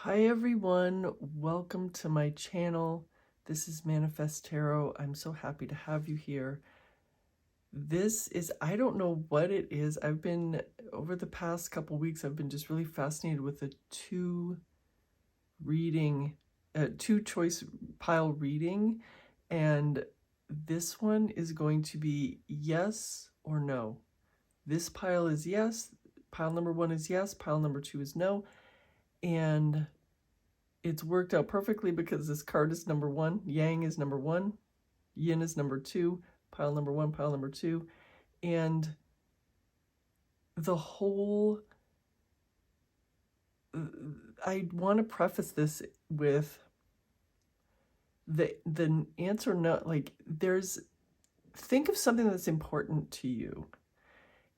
Hi everyone, welcome to my channel. This is Manifest Tarot. I'm so happy to have you here. I don't know what it is. Over the past couple weeks, I've been just really fascinated with the two choice pile reading. And this one is going to be yes or no. This pile is yes, pile number 1 is yes, pile number 2 is no. And it's worked out perfectly because this card is number 1, Yang is number 1, Yin is number 2, pile number 1, pile number 2. And I want to preface this with the answer no, like think of something that's important to you.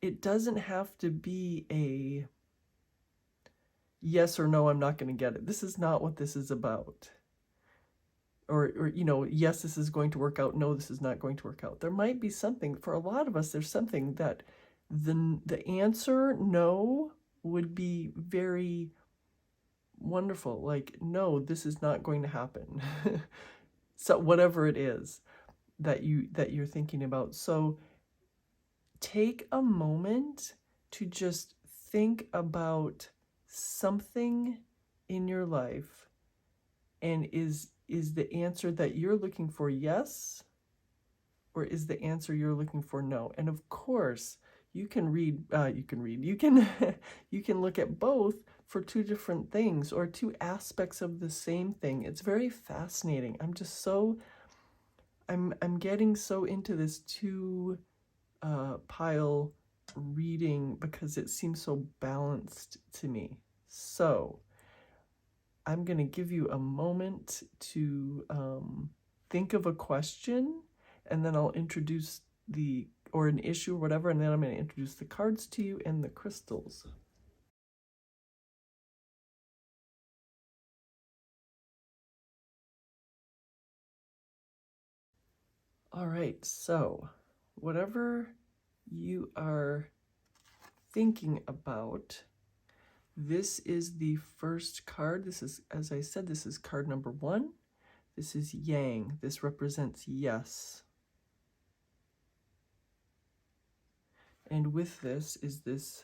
It doesn't have to be a yes or no, I'm not going to get it. This is not what this is about. Or yes, this is going to work out. No, this is not going to work out. There might be something, for a lot of us, there's something that the answer no would be very wonderful. Like, no, this is not going to happen. So whatever it is that you're thinking about. So take a moment to just think about something in your life, and is the answer that you're looking for yes, or is the answer you're looking for no? And of course, you can look at both for two different things or two aspects of the same thing. It's very fascinating. I'm getting so into this two pile reading because it seems so balanced to me. So I'm going to give you a moment to think of a question, and then I'll introduce or an issue or whatever, and then I'm going to introduce the cards to you and the crystals. All right, so whatever you are thinking about, this is the first card. This is, as I said, this is card number 1. This is Yang. This represents yes. And with this is this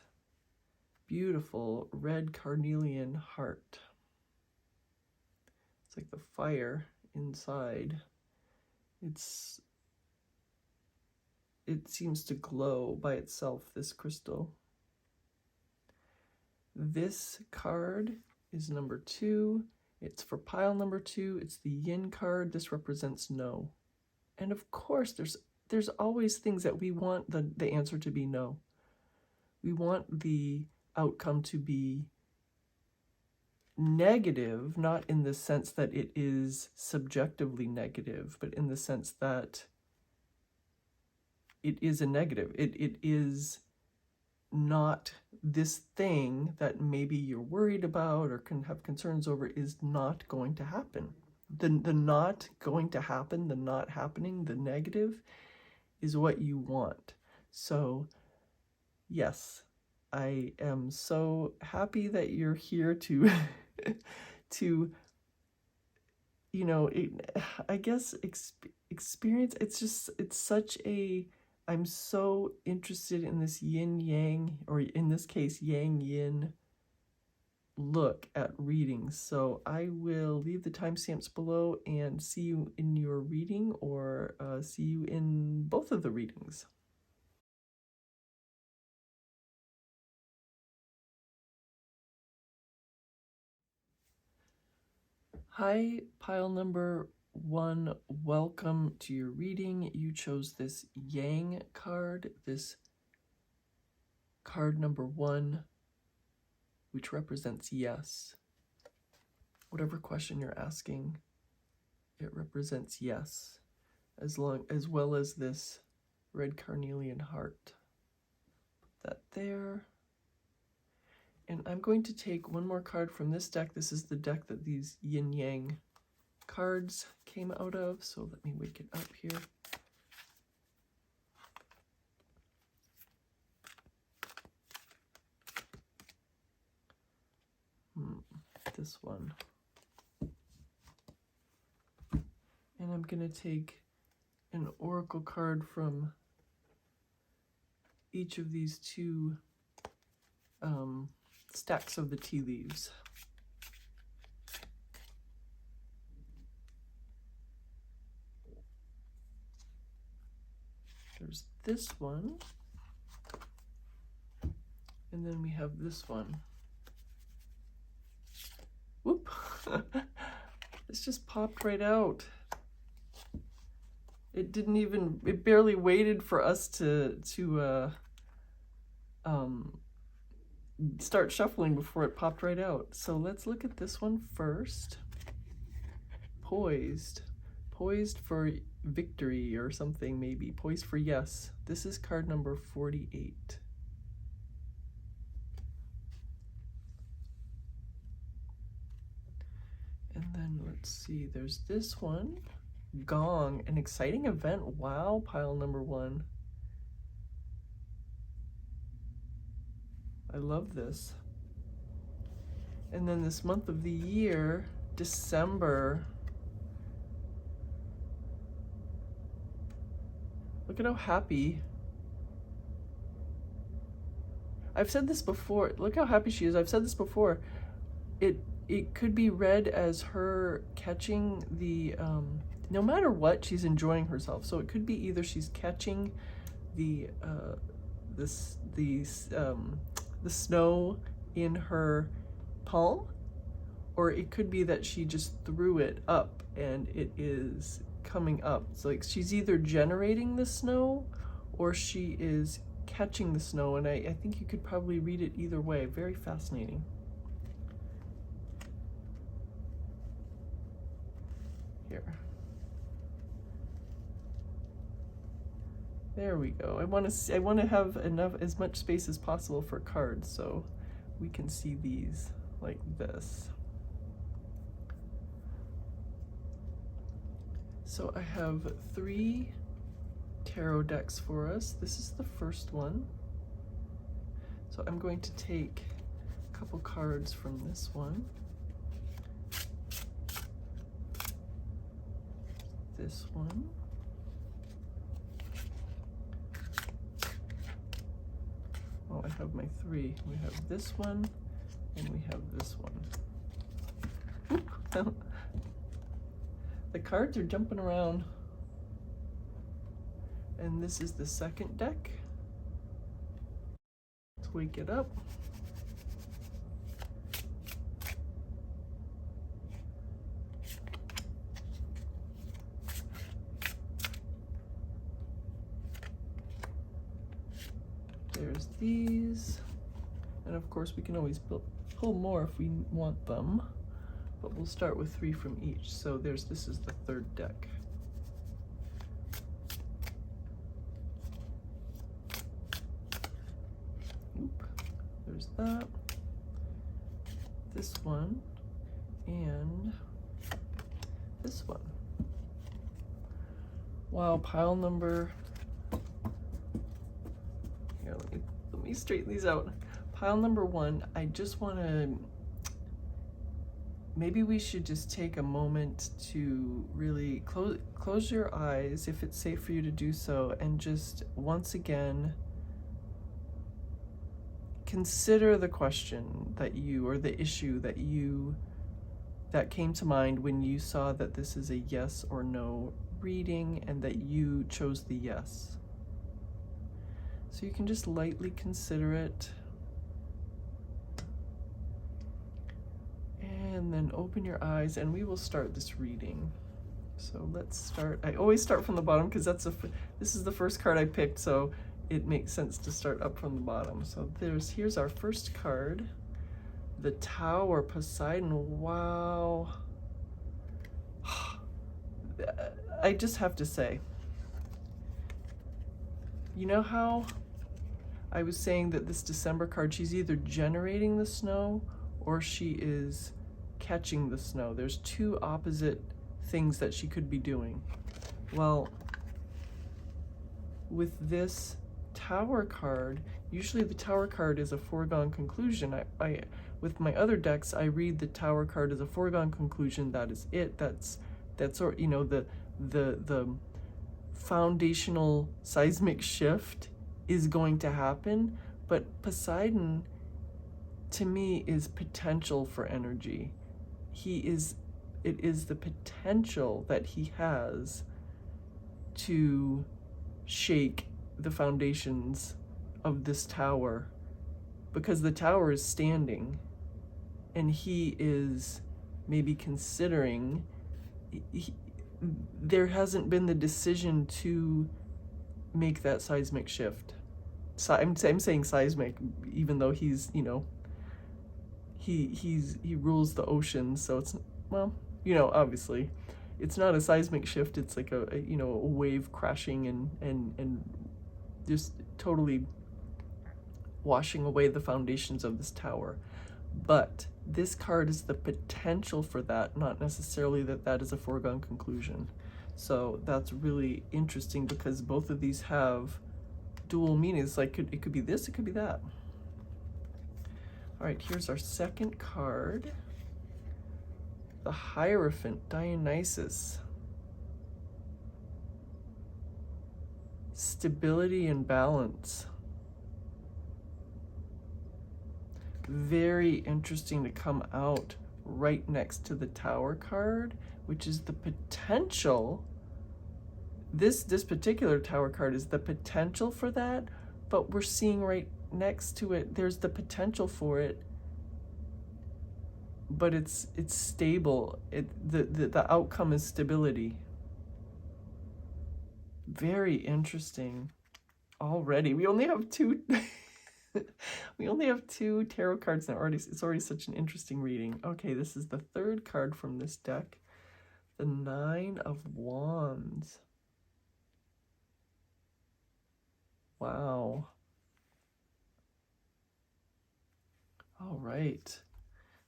beautiful red carnelian heart. It's like the fire inside. It seems to glow by itself, this crystal. This card is number 2. It's for pile number 2. It's the Yin card. This represents no. And of course, there's always things that we want the answer to be no. We want the outcome to be negative, not in the sense that it is subjectively negative, but in the sense that it is a negative. It is not this thing that maybe you're worried about or can have concerns over is not going to happen. The not going to happen, the not happening, the negative is what you want. So yes, I am so happy that you're here to I guess experience. I'm so interested in this yin yang, or in this case yang yin look at readings. So I will leave the timestamps below and see you in your reading, or see you in both of the readings. Hi, pile number 1, welcome to your reading. You chose this Yang card, this card number 1, which represents yes. Whatever question you're asking, it represents yes, as well as this red carnelian heart. Put that there. And I'm going to take one more card from this deck. This is the deck that these yin yang cards came out of, so let me wake it up here. this one. And I'm going to take an oracle card from each of these two stacks of the tea leaves. There's this one, and then we have this one. Whoop! This just popped right out. It didn't even, it barely waited for us to start shuffling before it popped right out. So let's look at this one first. Poised. Poised for victory or something, maybe. Poised for yes. This is card number 48. And then let's see, there's this one. Gong, an exciting event. Wow, pile number 1. I love this. And then this month of the year, December. Look at how happy. I've said this before. Look how happy she is. I've said this before. It could be read as her catching the, no matter what, she's enjoying herself. So it could be either she's catching the snow in her palm, or it could be that she just threw it up and it is coming up. So like she's either generating the snow or she is catching the snow, and I think you could probably read it either way. Very fascinating. Here. There we go. I want to have as much space as possible for cards, so we can see these like this. So I have 3 tarot decks for us. This is the first one. So I'm going to take a couple cards from this one. This one. Oh, I have my 3. We have this one, and we have this one. Oop. The cards are jumping around. And this is the second deck. Let's wake it up. There's these, and of course we can always pull more if we want them, but we'll start with 3 from each. So this is the third deck. Oop, there's that, this one, and this one. Wow, pile number, here, let me straighten these out. Pile number 1, I just want to, maybe we should just take a moment to really close your eyes if it's safe for you to do so, and just once again consider the question that or the issue that came to mind when you saw that this is a yes or no reading and that you chose the yes. So you can just lightly consider it. And then open your eyes and we will start this reading. So let's start. I always start from the bottom because this is the first card I picked, so it makes sense to start up from the bottom. So here's our first card, the Tower, Poseidon. Wow. I just have to say, you know how I was saying that this December card, she's either generating the snow or she is catching the snow. There's 2 opposite things that she could be doing. Well, with this Tower card, usually the Tower card is a foregone conclusion. with my other decks, I read the Tower card as a foregone conclusion. That is it. That's sort, you know, the foundational seismic shift is going to happen. But Poseidon, to me, is potential for energy. It is the potential that he has to shake the foundations of this tower, because the tower is standing and he is maybe considering, there hasn't been the decision to make that seismic shift. So I'm saying seismic, even though he's, you know, he rules the ocean, so it's, well, you know, obviously it's not a seismic shift, it's like a you know, a wave crashing and just totally washing away the foundations of this tower. But this card is the potential for that, not necessarily that is a foregone conclusion. So that's really interesting, because both of these have dual meanings. Like it could be this, it could be that. All right, here's our second card. The Hierophant, Dionysus. Stability and balance. Very interesting to come out right next to the Tower card, which is the potential. This particular Tower card is the potential for that, but we're seeing right next to it, there's the potential for it, but it's stable. The outcome is stability. Very interesting. Already, we only have two. We only have two tarot cards now. It's already such an interesting reading. Okay, this is the third card from this deck, the Nine of Wands. Wow. All right.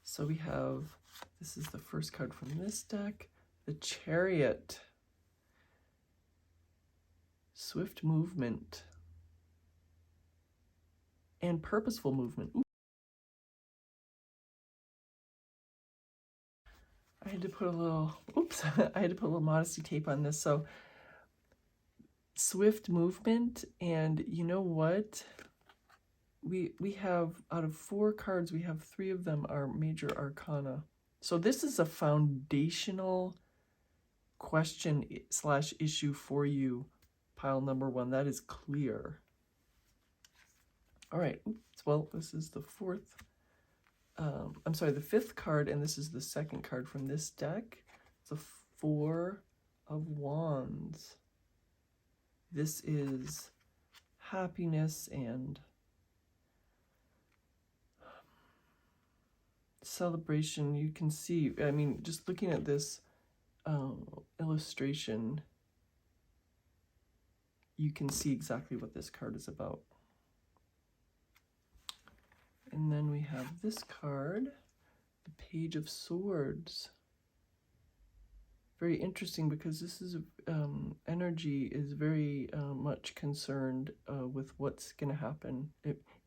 So we have, this is the first card from this deck, the Chariot. Swift movement and purposeful movement. Ooh. I had to put a little, oops, I had to put a little modesty tape on this. So swift movement, and you know what? We have, out of 4 cards, we have 3 of them are major arcana. So this is a foundational question / issue for you, pile number 1. That is clear. All right. Oops, well, this is the the 5th card, and this is the second card from this deck. The 4 of Wands. This is happiness and celebration. You can see, I mean, just looking at this illustration, you can see exactly what this card is about. And then we have this card, the Page of Swords. Very interesting, because this is energy is very much concerned with what's going to happen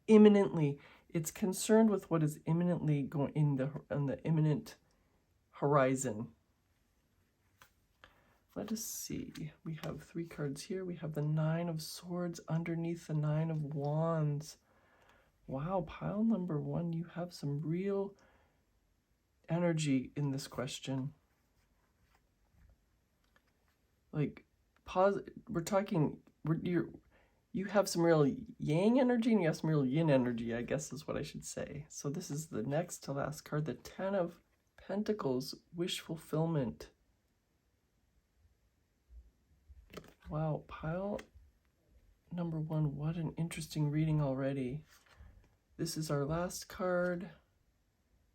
imminently. It's concerned with what is imminently going on the imminent horizon. Let us see. We have 3 cards here. We have the 9 of Swords underneath the 9 of Wands. Wow, pile number 1, you have some real energy in this question. Like, you have some real yang energy, and you have some real yin energy, I guess is what I should say. So this is the next to last card, the 10 of Pentacles, wish fulfillment. Wow, pile number 1, what an interesting reading already. This is our last card,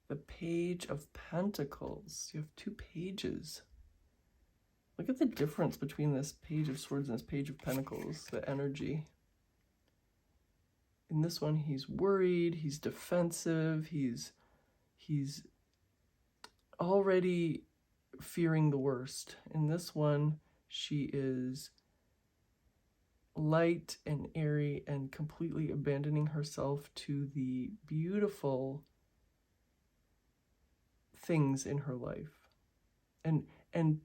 the Page of Pentacles. You have 2 pages. Look at the difference between this Page of Swords and this Page of Pentacles, the energy. In this one, he's worried, he's defensive, he's already fearing the worst. In this one, she is light and airy and completely abandoning herself to the beautiful things in her life. And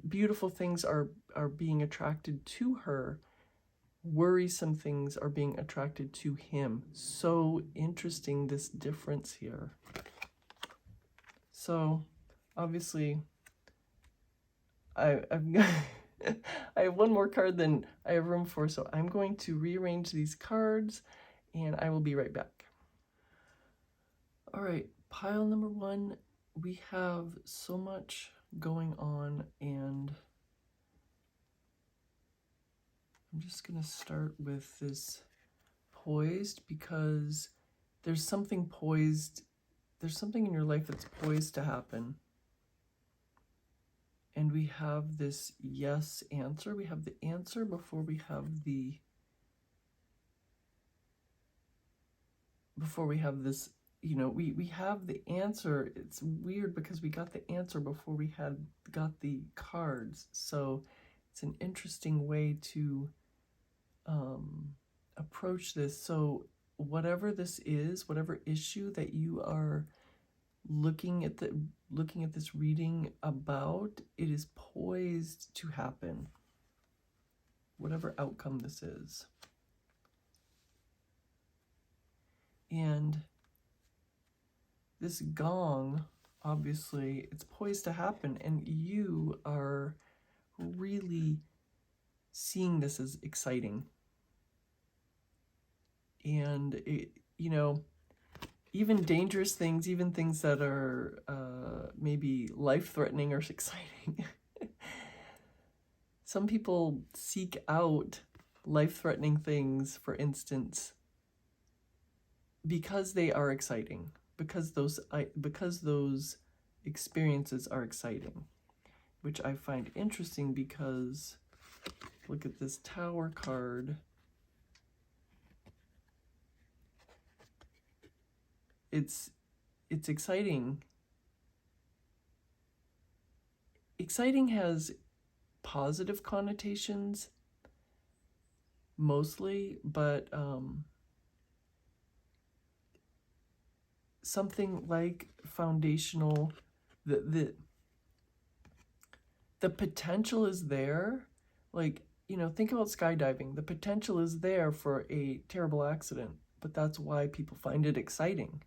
beautiful things are being attracted to her. Worrisome things are being attracted to him. So interesting, this difference here. So obviously I've I have one more card than I have room for, so I'm going to rearrange these cards and I will be right back. All right, pile number 1, we have so much going on, and I'm just going to start with this poised, because there's something poised, there's something in your life that's poised to happen. And we have this yes answer. We have the answer before we have the, this, you know, we have the answer. It's weird because we got the answer before we got the cards. So it's an interesting way to approach this. So whatever this is, whatever issue that you are looking at this reading about, it is poised to happen, whatever outcome this is. And this gong, obviously, it's poised to happen, and you are really seeing this as exciting. And it, you know, even dangerous things, even things that are maybe life-threatening or exciting. Some people seek out life-threatening things, for instance, because they are exciting, because those experiences are exciting, which I find interesting because look at this Tower card. It's exciting. Exciting has positive connotations mostly, but something like foundational, the potential is there. Like, you know, think about skydiving. The potential is there for a terrible accident, but that's why people find it exciting.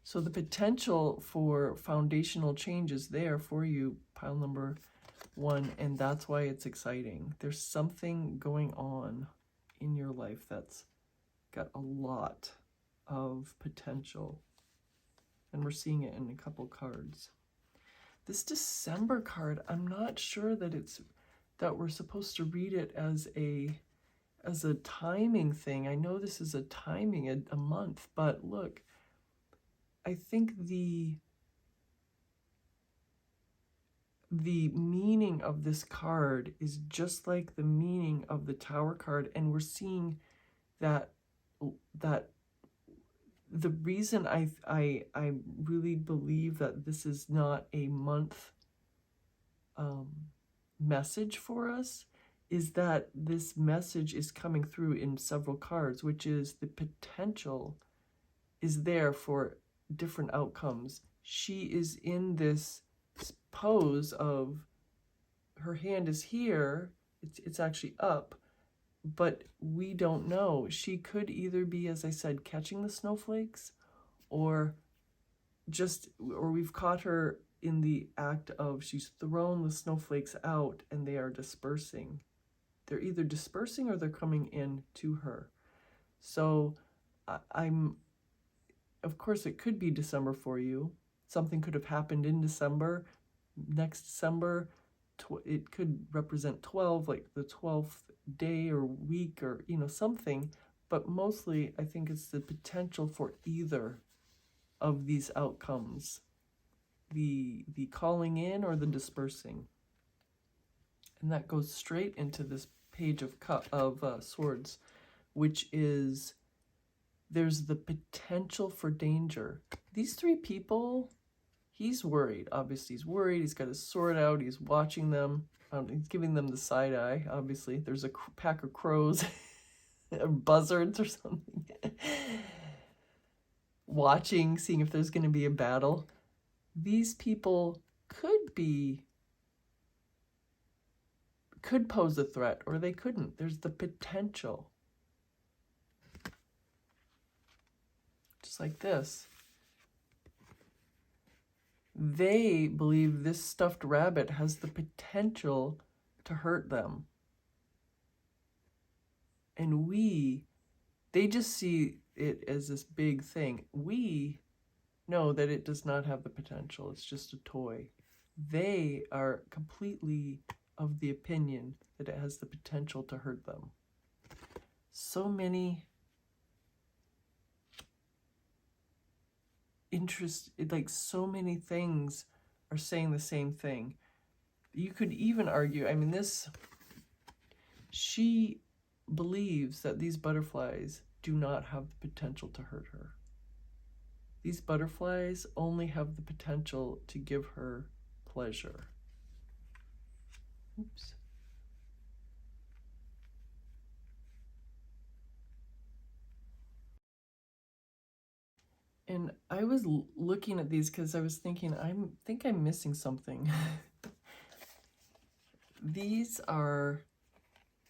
So the potential for foundational change is there for you, pile number 1, and that's why it's exciting. There's something going on in your life that's got a lot of potential, and we're seeing it in a couple cards. This December card, I'm not sure that we're supposed to read it as a timing thing. I know this is a timing, a month, but look, I think the meaning of this card is just like the meaning of the Tower card, and we're seeing that the reason I really believe that this is not a month message for us is that this message is coming through in several cards, which is the potential is there for different outcomes. She is in this pose of her hand is here, it's actually up, but we don't know. She could either be, as I said, catching the snowflakes, or we've caught her in the act of she's thrown the snowflakes out and they are dispersing. They're either dispersing or they're coming in to her. So of course, it could be December for you. Something could have happened in December. Next December, it could represent 12, like the 12th day or week, or, you know, something. But mostly, I think it's the potential for either of these outcomes, the calling in or the dispersing. And that goes straight into this Page of Swords, which is, there's the potential for danger. These 3 people, he's worried. Obviously, he's worried. He's got his sword out. He's watching them. He's giving them the side eye, obviously. There's a pack of crows or buzzards or something. Watching, seeing if there's going to be a battle. these people could pose a threat, or they couldn't. There's the potential. Just like this. They believe this stuffed rabbit has the potential to hurt them. And they just see it as this big thing. We know that it does not have the potential. It's just a toy. They are completely of the opinion that it has the potential to hurt them. So many so many things are saying the same thing. You could even argue, she believes that these butterflies do not have the potential to hurt her. These butterflies only have the potential to give her pleasure. Oops. And I was looking at these because I was thinking, I think I'm missing something. These are,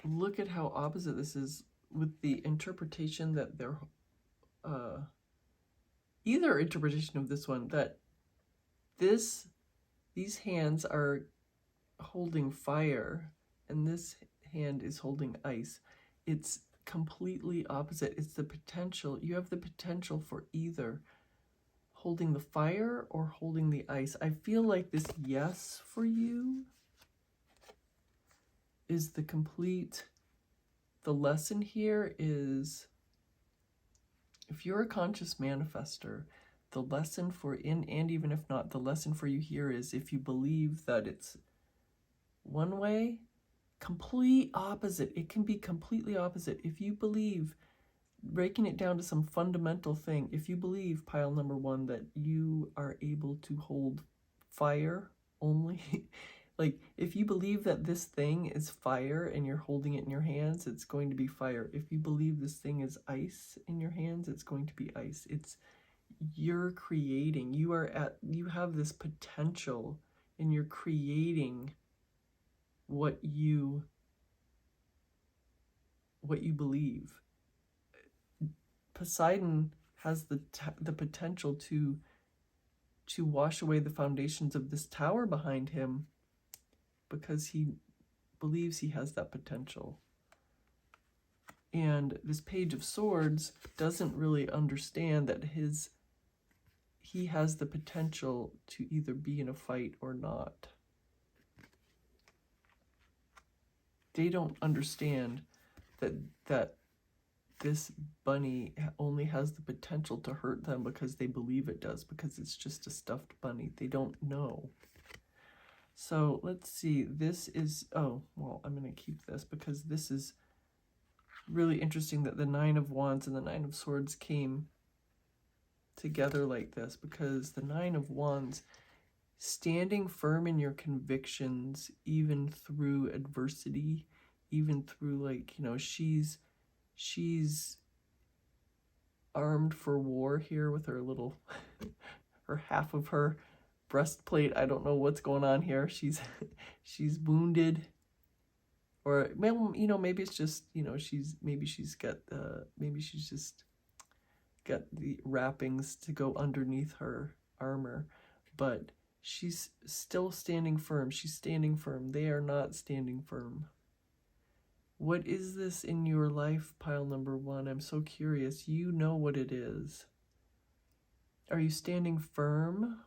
look at how opposite this is with the interpretation that they're, either interpretation of this one, that these hands are holding fire and this hand is holding ice. It's completely opposite. It's the potential. You have the potential for either holding the fire or holding the ice. I feel like this yes for you is the lesson here is, if you're a conscious manifester, the lesson for and even if not, the lesson for you here is, if you believe that it's one way, complete opposite. It can be completely opposite. If you believe, breaking it down to some fundamental thing, if you believe, pile number one, that you are able to hold fire only, like if you believe that this thing is fire and you're holding it in your hands, it's going to be fire. If you believe this thing is ice in your hands, it's going to be ice. You're creating, you have this potential, and you're creating what you believe. Poseidon has the potential to wash away the foundations of this tower behind him because he believes he has that potential. And this Page of Swords doesn't really understand that he has the potential to either be in a fight or not. They don't understand that this bunny only has the potential to hurt them because they believe it does, because it's just a stuffed bunny. They don't know. So let's see, this is, oh, well, I'm going to keep this because this is really interesting that the Nine of Wands and the Nine of Swords came together like this, because the Nine of Wands, standing firm in your convictions, even through adversity, even through she's armed for war here with her little, her half of her breastplate. I don't know what's going on here. She's wounded, or maybe it's just maybe she's just got the wrappings to go underneath her armor, but she's still standing firm. She's standing firm. They are not standing firm. What is this in your life, pile number one? I'm so curious. You know what it is. Are you standing firm?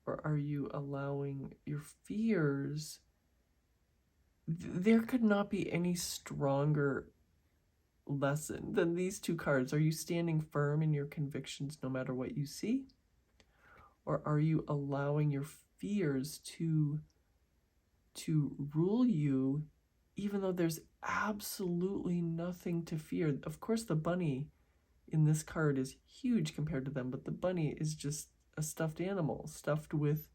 Or are you allowing your fears? There could not be any stronger lesson than these two cards. Are you standing firm in your convictions no matter what you see? Or are you allowing your fears to rule you, even though there's absolutely nothing to fear? Of course, the bunny in this card is huge compared to them, but the bunny is just a stuffed animal, stuffed with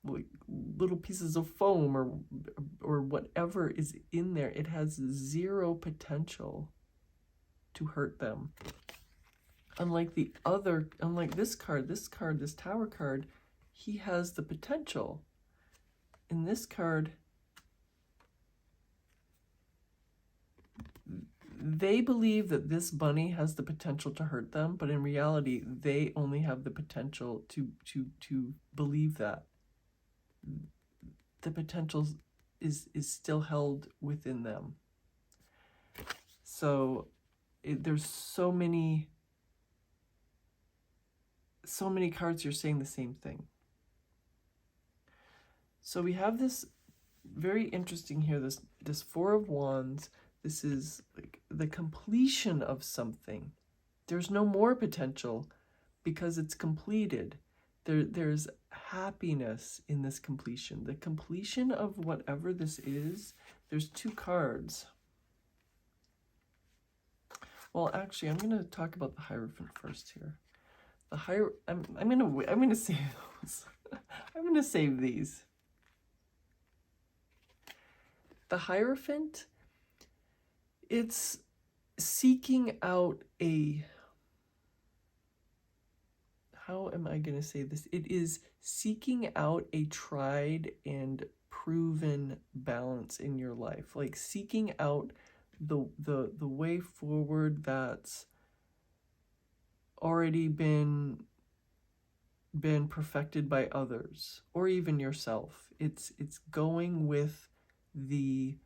like little pieces of foam or whatever is in there. It has zero potential to hurt them. unlike this card, this Tower card, he has the potential. In this card, they believe that this bunny has the potential to hurt them, but in reality, they only have the potential to believe that. The potential is still held within them. So there's so many cards you're saying the same thing. So we have this very interesting here, this Four of Wands. This is like the completion of something. There's no more potential because it's completed. There's happiness in this completion. The completion of whatever this is. There's two cards. Well, actually, I'm going to talk about the Hierophant first here. I'm going to save those. I'm going to save these. The Hierophant, it's seeking out a, how am I going to say this? It is seeking out a tried and proven balance in your life, like seeking out the way forward that's already been perfected by others or even yourself. It's going with the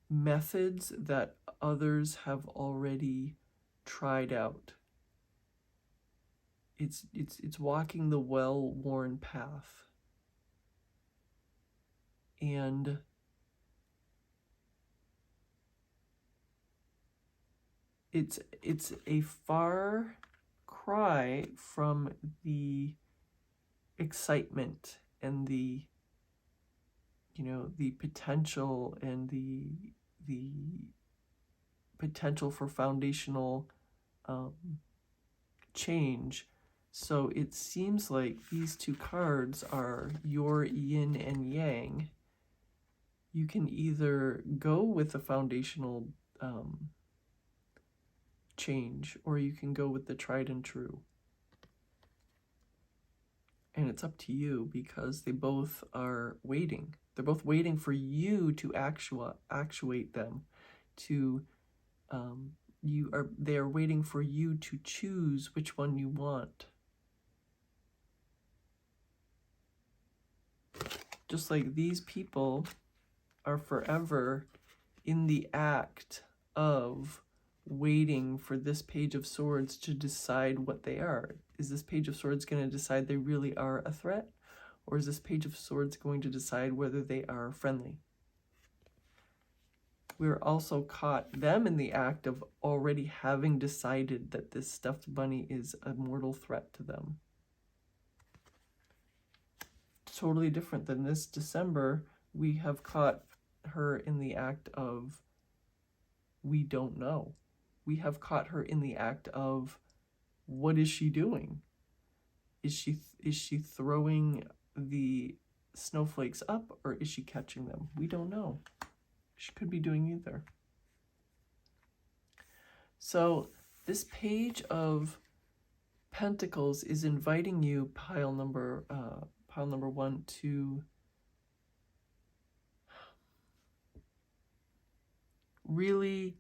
methods that others have already tried out. It's walking the well-worn path. And it's a far cry from the excitement and the potential and the potential for foundational change. So it seems like these two cards are your yin and yang. You can either go with the foundational change, or you can go with the tried and true. And it's up to you, because they both are waiting. They're both waiting for you to actuate them. They are waiting for you to choose which one you want. Just like these people are forever in the act of waiting for this Page of Swords to decide what they are. Is this Page of Swords going to decide they really are a threat? Or is this Page of Swords going to decide whether they are friendly? We're also caught them in the act of already having decided that this stuffed bunny is a mortal threat to them. Totally different than this December, we have caught her in the act of we don't know. We have caught her in the act of, what is she doing? Is she throwing the snowflakes up, or is she catching them? We don't know. She could be doing either. So this Page of Pentacles is inviting you, pile number 1, to really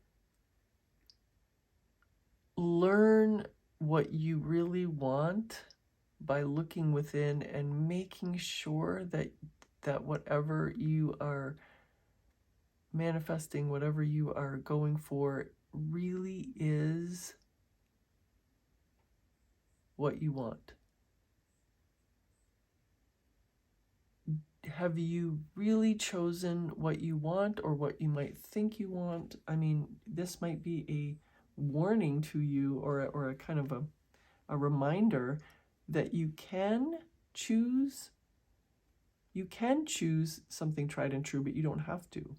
learn what you really want by looking within and making sure that whatever you are manifesting, whatever you are going for, really is what you want. Have you really chosen what you want, or what you might think you want? I mean, this might be a warning to you, or a kind of a reminder that you can choose something tried and true, but you don't have to.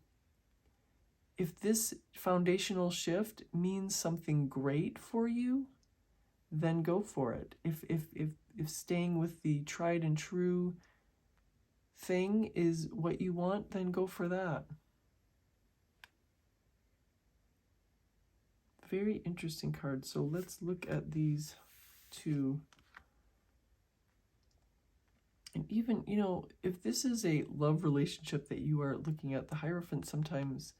If this foundational shift means something great for you, then go for it. If staying with the tried and true thing is what you want, then go for that. very interesting card. So let's look at these two. And even, you know, if this is a love relationship that you are looking at, the Hierophant sometimes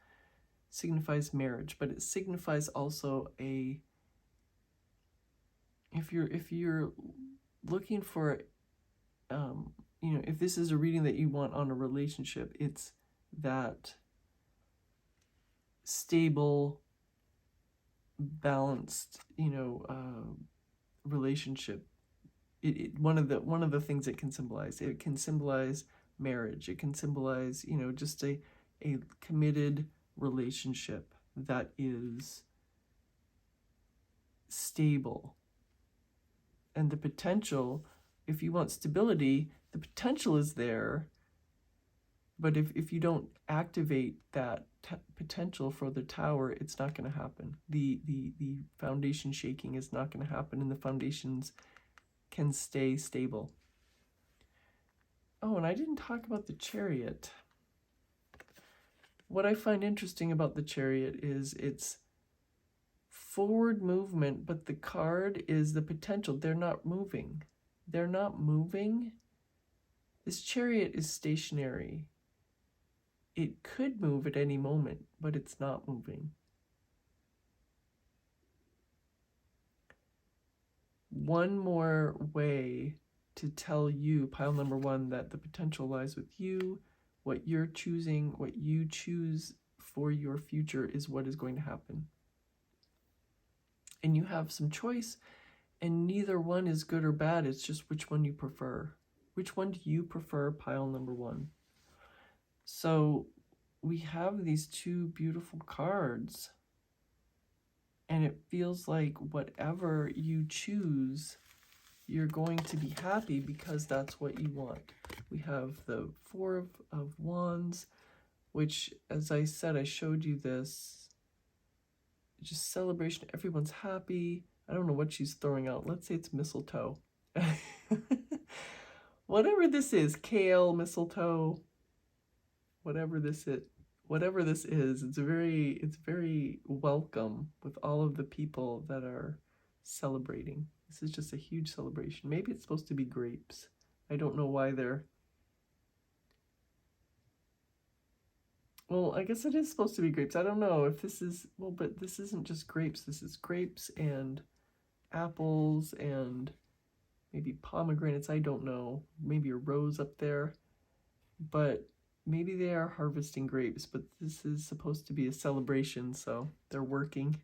signifies marriage, but it signifies also a, if you're looking for, you know, if this is a reading that you want on a relationship, it's that stable, balanced, you know, relationship. One of the things it can symbolize marriage. It can symbolize, you know, just a committed relationship that is stable. And the potential, if you want stability, the potential is there. But if you don't activate that potential for the tower, it's not going to happen. The foundation shaking is not going to happen, and the foundations can stay stable. Oh, and I didn't talk about the Chariot. What I find interesting about the Chariot is it's forward movement, but the card is the potential. They're not moving. They're not moving. This Chariot is stationary. It could move at any moment, but it's not moving. One more way to tell you, pile number one, that the potential lies with you. What you're choosing, what you choose for your future is what is going to happen. And you have some choice, and neither one is good or bad. It's just which one you prefer. Which one do you prefer, pile number one? So we have these two beautiful cards, and it feels like whatever you choose, you're going to be happy because that's what you want. We have the Four of Wands, which, as I said, I showed you this. Just celebration. Everyone's happy. I don't know what she's throwing out. Let's say it's mistletoe. Whatever this is, kale, mistletoe, whatever this is, it's very welcome with all of the people that are celebrating. This is just a huge celebration. Maybe it's supposed to be grapes. I don't know why they're... Well, I guess it is supposed to be grapes. I don't know if this is... Well, but this isn't just grapes. This is grapes and apples and maybe pomegranates. I don't know. Maybe a rose up there. But maybe they are harvesting grapes. But this is supposed to be a celebration, so they're working.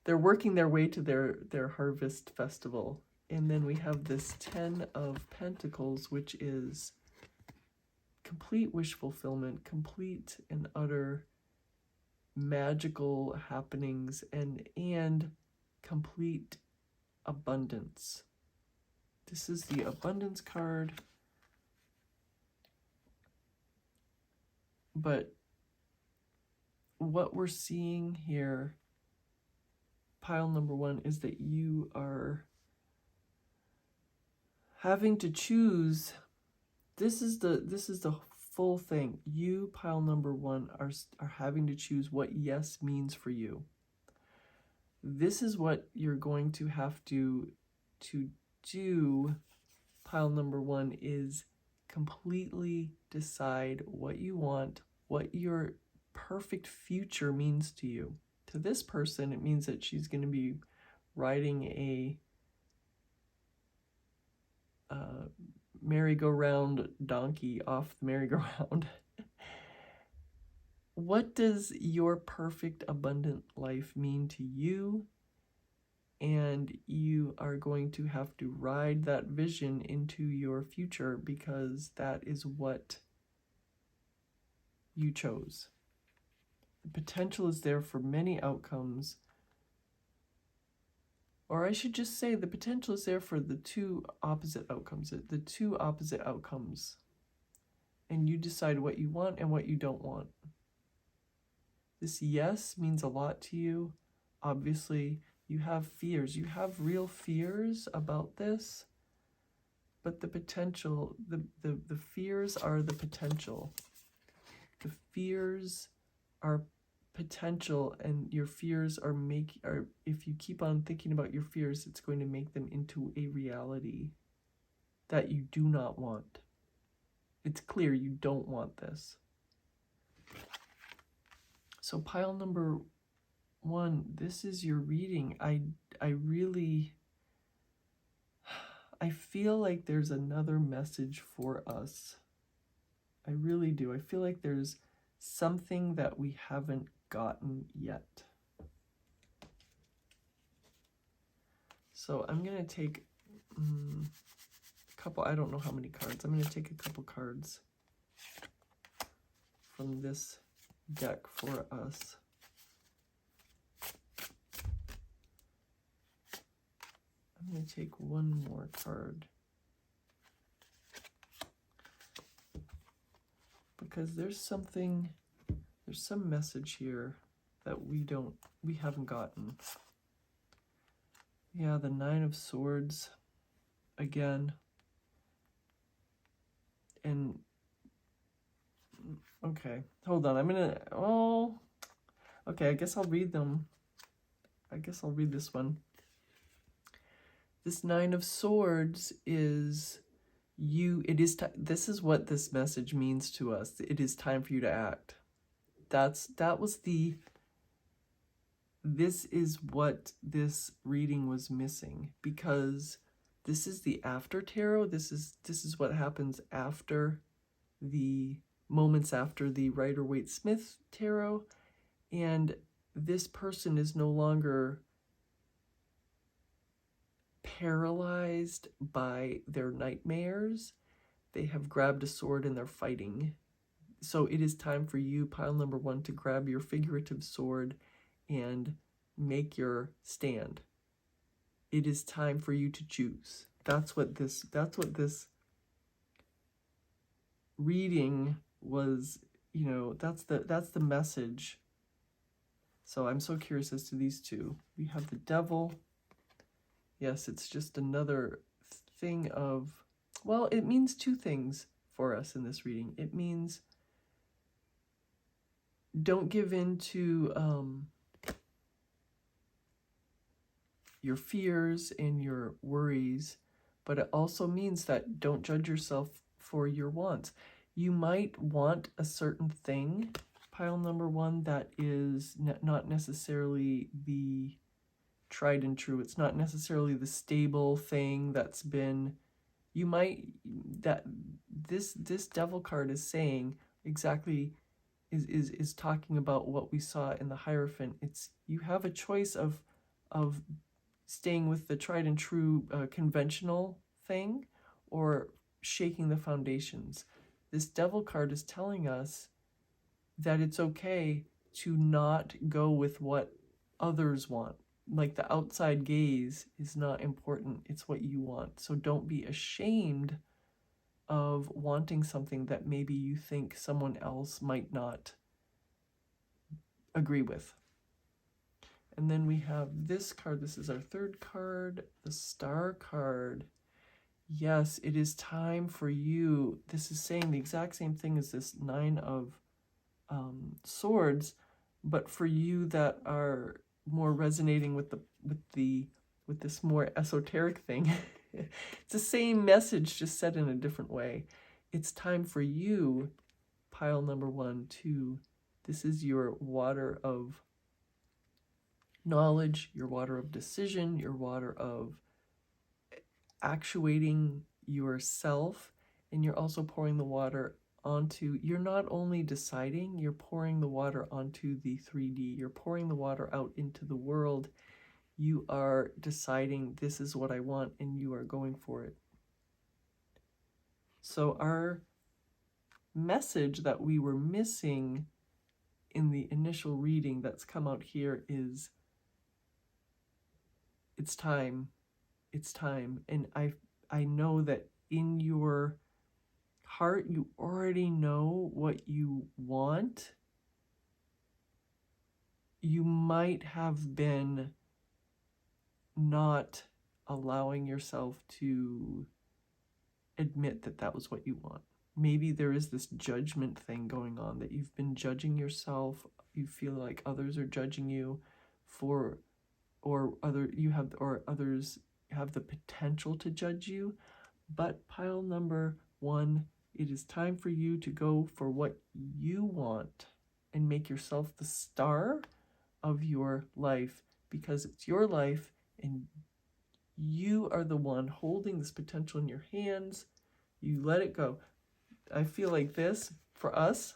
They're working their way to their harvest festival. And then we have this 10 of Pentacles, which is complete wish fulfillment, complete and utter magical happenings, and complete abundance. This is the abundance card. But what we're seeing here, pile number one, is that you are having to choose. This is the full thing. You, pile number one, are having to choose what yes means for you. This is what you're going to have to do, pile number one, is completely decide what you want, what your perfect future means to you. To this person, it means that she's going to be riding a merry-go-round donkey off the merry-go-round. What does your perfect abundant life mean to you? And you are going to have to ride that vision into your future because that is what you chose. The potential is there for many outcomes. Or I should just say the potential is there for the two opposite outcomes. The two opposite outcomes. And you decide what you want and what you don't want. This yes means a lot to you. Obviously, you have fears. You have real fears about this. But the potential, the fears are the potential. The fears are potential, and your fears are if you keep on thinking about your fears, it's going to make them into a reality that you do not want. It's clear you don't want this. So pile number 1, this is your reading. I feel like there's another message for us. I really do. I feel like there's something that we haven't gotten yet. So I'm going to take a couple, I don't know how many cards. I'm going to take a couple cards from this deck for us. I'm going to take one more card, because there's some message here that we haven't gotten. Yeah, the 9 of Swords again. And okay, hold on. Okay, I guess I'll read them. I guess I'll read this one. This 9 of Swords is this is what this message means to us. It is time for you to act. This is what this reading was missing, because this is the after tarot. This is what happens after the moments after the Rider-Waite-Smith tarot, and this person is no longer paralyzed by their nightmares. They have grabbed a sword and they're fighting. So it is time for you, pile number 1, to grab your figurative sword and make your stand. It is time for you to choose. That's what this reading was, that's the message. So I'm so curious as to these two. We have the Devil. Yes, it's just another thing of, well, it means 2 things for us in this reading. It means don't give in to your fears and your worries, but it also means that don't judge yourself for your wants. You might want a certain thing, pile number 1, that is not necessarily the tried and true. It's not necessarily the stable thing that's been, this Devil card is saying exactly, is talking about what we saw in the Hierophant. It's, you have a choice of staying with the tried and true conventional thing, or shaking the foundations. This Devil card is telling us that it's okay to not go with what others want. Like, the outside gaze is not important. It's what you want. So don't be ashamed of wanting something that maybe you think someone else might not agree with. And then we have this card. This is our 3rd card, the Star card. Yes, it is time for you. This is saying the exact same thing as this 9 of Swords, but for you that are more resonating with this more esoteric thing. It's the same message, just said in a different way. It's time for you, pile number 1, this is your water of knowledge, your water of decision, your water of actuating yourself, and you're also pouring the water onto, you're not only deciding, you're pouring the water onto the 3D, you're pouring the water out into the world. You are deciding, this is what I want, and you are going for it. So our message that we were missing in the initial reading that's come out here is, it's time. It's time. And I know that in your heart, you already know what you want. You might have been not allowing yourself to admit that that was what you want. Maybe there is this judgment thing going on, that you've been judging yourself. you feel like others are judging you for, or others have the potential to judge you. But pile number 1, it is time for you to go for what you want and make yourself the star of your life, because it's your life and you are the one holding this potential in your hands. You let it go. I feel like this, for us,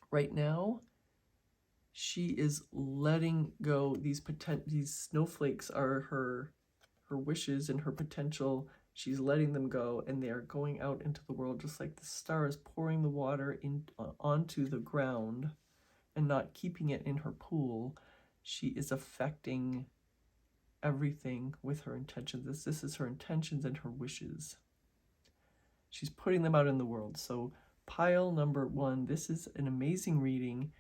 right now, she is letting go. These snowflakes are her wishes and her potential. She's letting them go, and they are going out into the world, just like the star is pouring the water onto the ground and not keeping it in her pool. She is affecting everything with her intentions. This is her intentions and her wishes. She's putting them out in the world. So pile number 1, this is an amazing reading.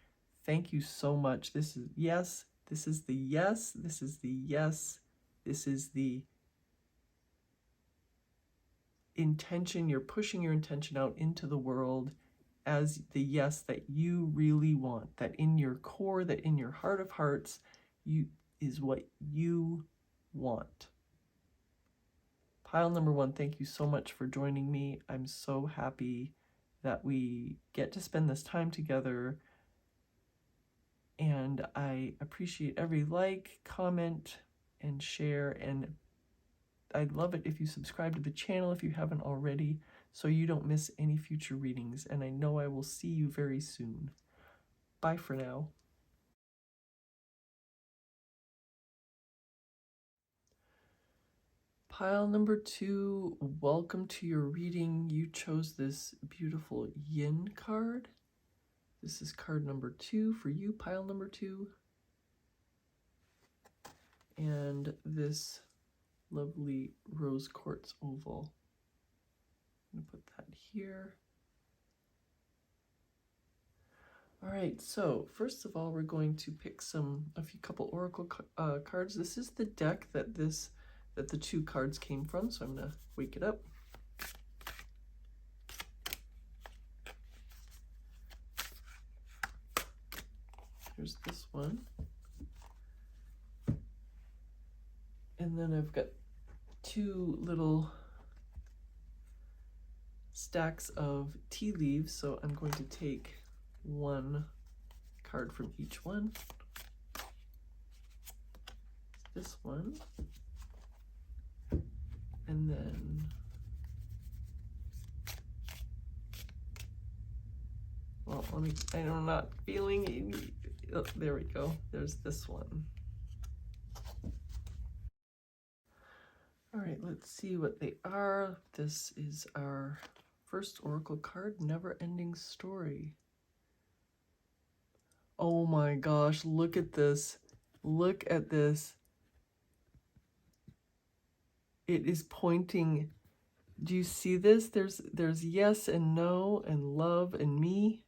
Thank you so much. This is yes. This is the yes. This is the yes. This is the intention. You're pushing your intention out into the world as the yes that you really want, that in your core, that in your heart of hearts, is what you want. Pile number 1, thank you so much for joining me. I'm so happy that we get to spend this time together, and I appreciate every like, comment, and share, and I'd love it if you subscribe to the channel if you haven't already, so you don't miss any future readings, and I know I will see you very soon. Bye for now. Pile number 2, welcome to your reading. You chose this beautiful YIN card. This is card number 2 for you, pile number 2. And this lovely rose quartz oval. I'm going to put that here. All right, so first of all, we're going to pick a couple oracle cards. This is the deck that the 2 cards came from, so I'm going to wake it up. Here's this one. And then I've got 2 little stacks of tea leaves, so I'm going to take 1 card from each one. This one. And then I'm not feeling it. Oh, there we go. There's this one. All right, let's see what they are. This is our first oracle card, Never Ending Story. Oh my gosh, look at this. Look at this. It is pointing. Do you see this? There's yes and no and love and me.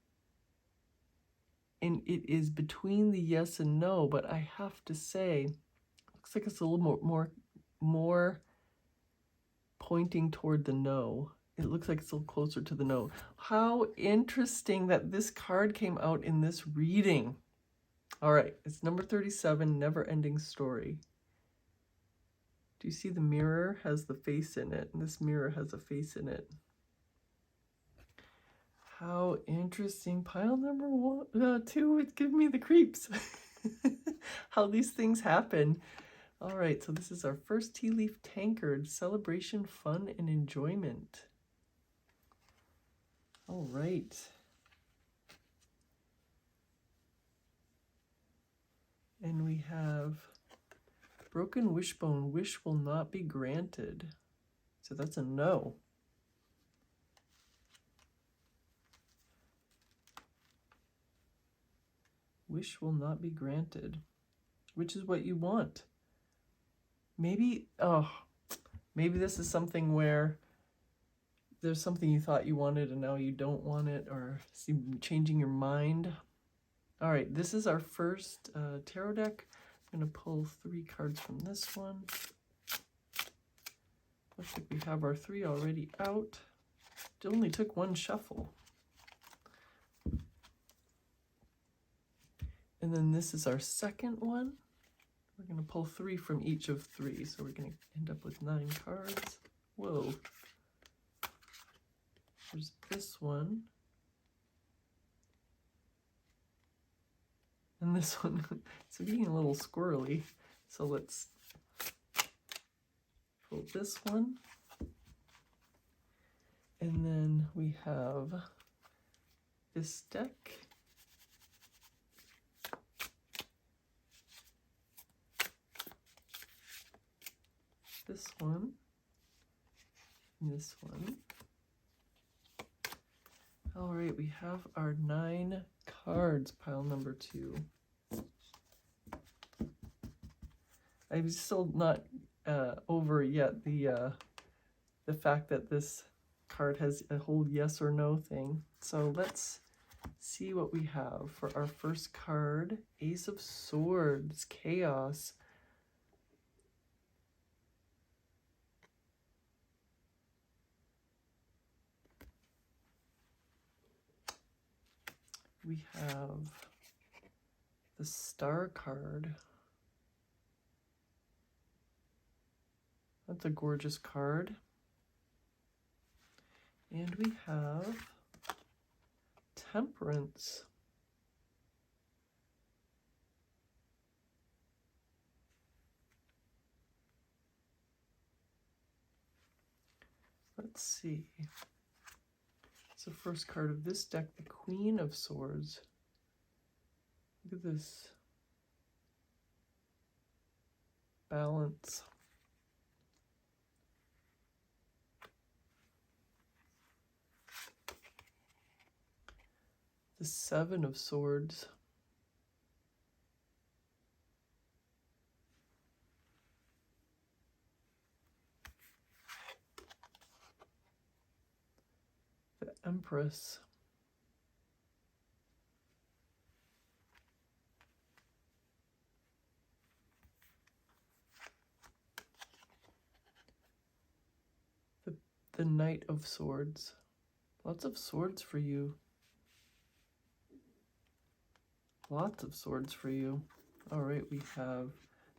And it is between the yes and no, but I have to say, looks like it's a little more pointing toward the no. It looks like it's a little closer to the no. How interesting that this card came out in this reading. All right, it's number 37, Never Ending Story. Do you see the mirror has the face in it? And this mirror has a face in it. How interesting. Pile number 2 would give me the creeps. How these things happen. All right, so this is our first tea leaf tankard, celebration, fun, and enjoyment. All right. And we have broken wishbone, wish will not be granted. So that's a no. Wish will not be granted, which is what you want. Maybe this is something where there's something you thought you wanted and now you don't want it, or changing your mind. All right, this is our first tarot deck. I'm going to pull 3 cards from this one. Looks like we have our 3 already out. It only took 1 shuffle. And then this is our second one. We're going to pull 3 from each of 3, so we're going to end up with 9 cards. Whoa. There's this one. And this one, it's being a little squirrely. So let's pull this one. And then we have this deck. This one. And this one. All right, we have our 9 cards, pile number 2. I'm still not over yet the fact that this card has a whole yes or no thing. So let's see what we have for our first card. Ace of Swords, Chaos. We have the Star card. That's a gorgeous card. And we have Temperance. Let's see. It's the first card of this deck, the Queen of Swords. Look at this balance. The Seven of Swords. The Empress. The Knight of Swords. Lots of swords for you. Lots of swords for you. All right, we have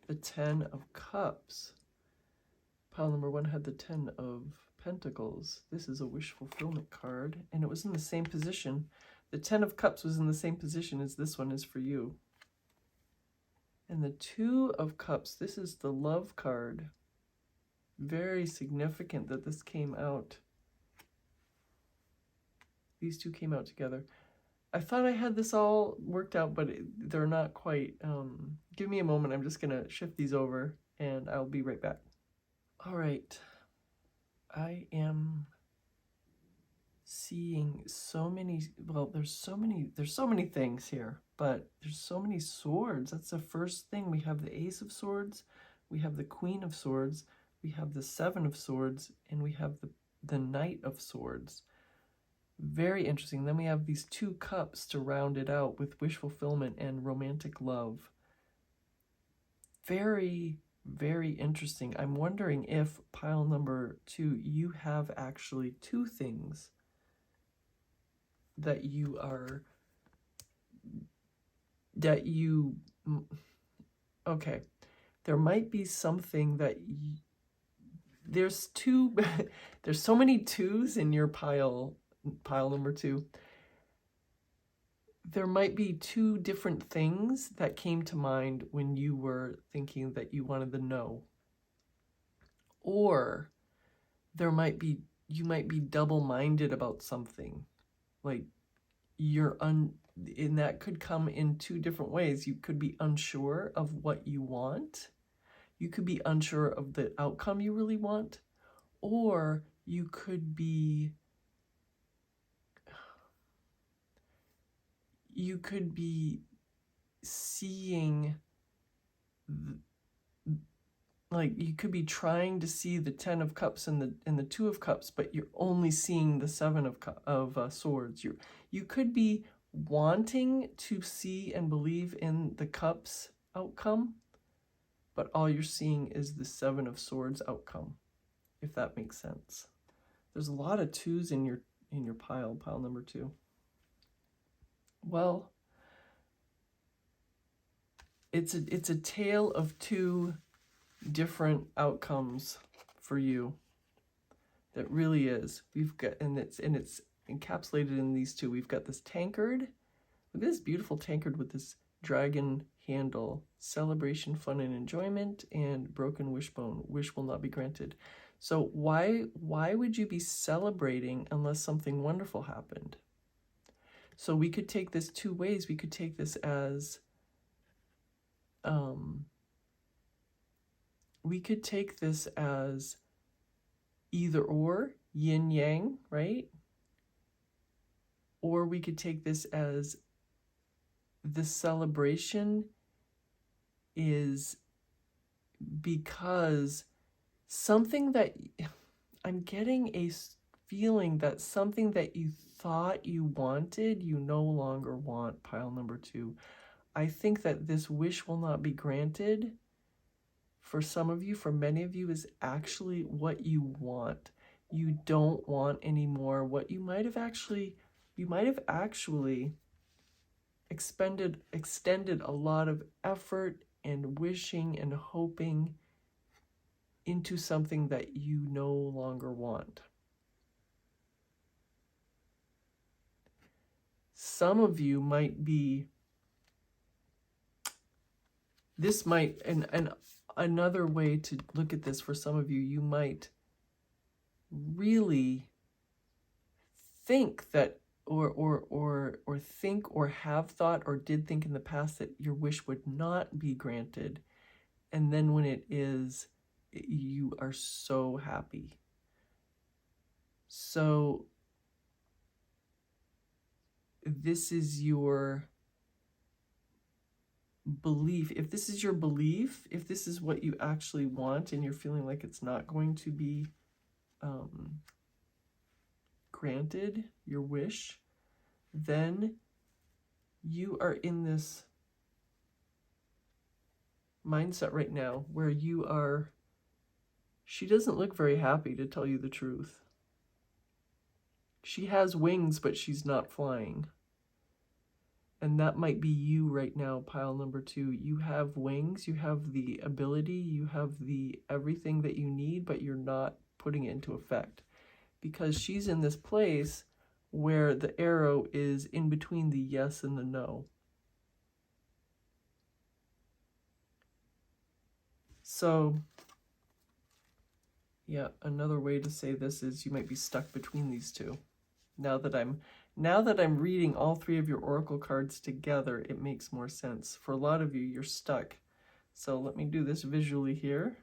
the 10 of Cups. Pile number 1 had the 10 of Pentacles. This is a wish fulfillment card, and it was in the same position. The 10 of Cups was in the same position as this one is for you. And the 2 of Cups, this is the love card. Very significant that this came out. These two came out together. I thought I had this all worked out, but they're not quite. Give me a moment. I'm just going to shift these over, and I'll be right back. All right. I am seeing so many, well, there's so many things here, but there's so many swords. That's the first thing. We have the Ace of Swords, we have the Queen of Swords, we have the Seven of Swords, and we have the Knight of Swords. Very interesting. Then we have these 2 cups to round it out with wish fulfillment and romantic love. Very, very interesting. I'm wondering if pile number 2, you have actually 2 things that you are, okay. There might be something that there's 2, there's so many 2s in your pile number 2. There might be 2 different things that came to mind when you were thinking that you wanted the no. Or you might be double-minded about something. Like and that could come in 2 different ways. You could be unsure of what you want. You could be unsure of the outcome you really want. Or you could be seeing, like you could be trying to see the 10 of Cups and the 2 of Cups, but you're only seeing the 7 of Swords. You could be wanting to see and believe in the Cups outcome, but all you're seeing is the 7 of Swords outcome, if that makes sense. There's a lot of 2s in your pile number 2. Well, it's a tale of two different outcomes for you. That really is. We've got, and it's encapsulated in these two. We've got this tankard. Look at this beautiful tankard with this dragon handle. Celebration, fun, and enjoyment, and broken wishbone. Wish will not be granted. So why would you be celebrating unless something wonderful happened? So we could take this two ways. We could take this as either or, yin yang, right? Or we could take this as the celebration is because something that I'm getting a feeling that something that you thought you wanted, you no longer want, pile number 2. I think that this wish will not be granted for some of you, for many of you, is actually what you want. You don't want anymore what you might have actually extended a lot of effort and wishing and hoping into something that you no longer want. Some of you might be, this might, and another way to look at this for some of you, you might really think that or think or have thought or did think in the past that your wish would not be granted, and then when it is, you are so happy. So this is your belief. If this is your belief, if this is what you actually want and you're feeling like it's not going to be granted, your wish, then you are in this mindset right now where you are, she doesn't look very happy, to tell you the truth. She has wings, but she's not flying. And that might be you right now, pile number 2. You have wings, you have the ability, you have the everything that you need, but you're not putting it into effect. Because she's in this place where the arrow is in between the yes and the no. So, yeah, another way to say this is you might be stuck between these two. Now that I'm reading all 3 of your oracle cards together, it makes more sense. For a lot of you, you're stuck. So let me do this visually here.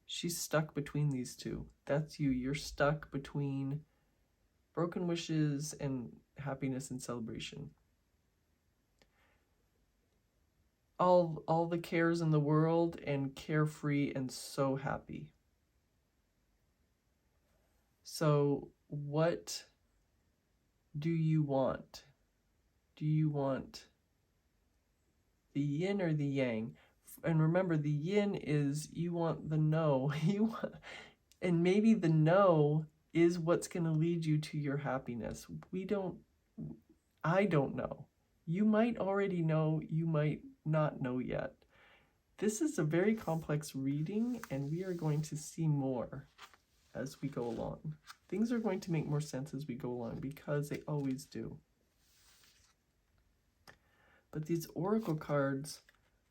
She's stuck between these two. That's you. You're stuck between broken wishes and happiness and celebration. All the cares in the world and carefree and so happy. So what do you want? Do you want the yin or the yang? And remember, the yin is you want the no. And maybe the no is what's going to lead you to your happiness. I don't know. You might already know, you might not know yet. This is a very complex reading, and we are going to see more as we go along. Things are going to make more sense as we go along, because they always do. But these oracle cards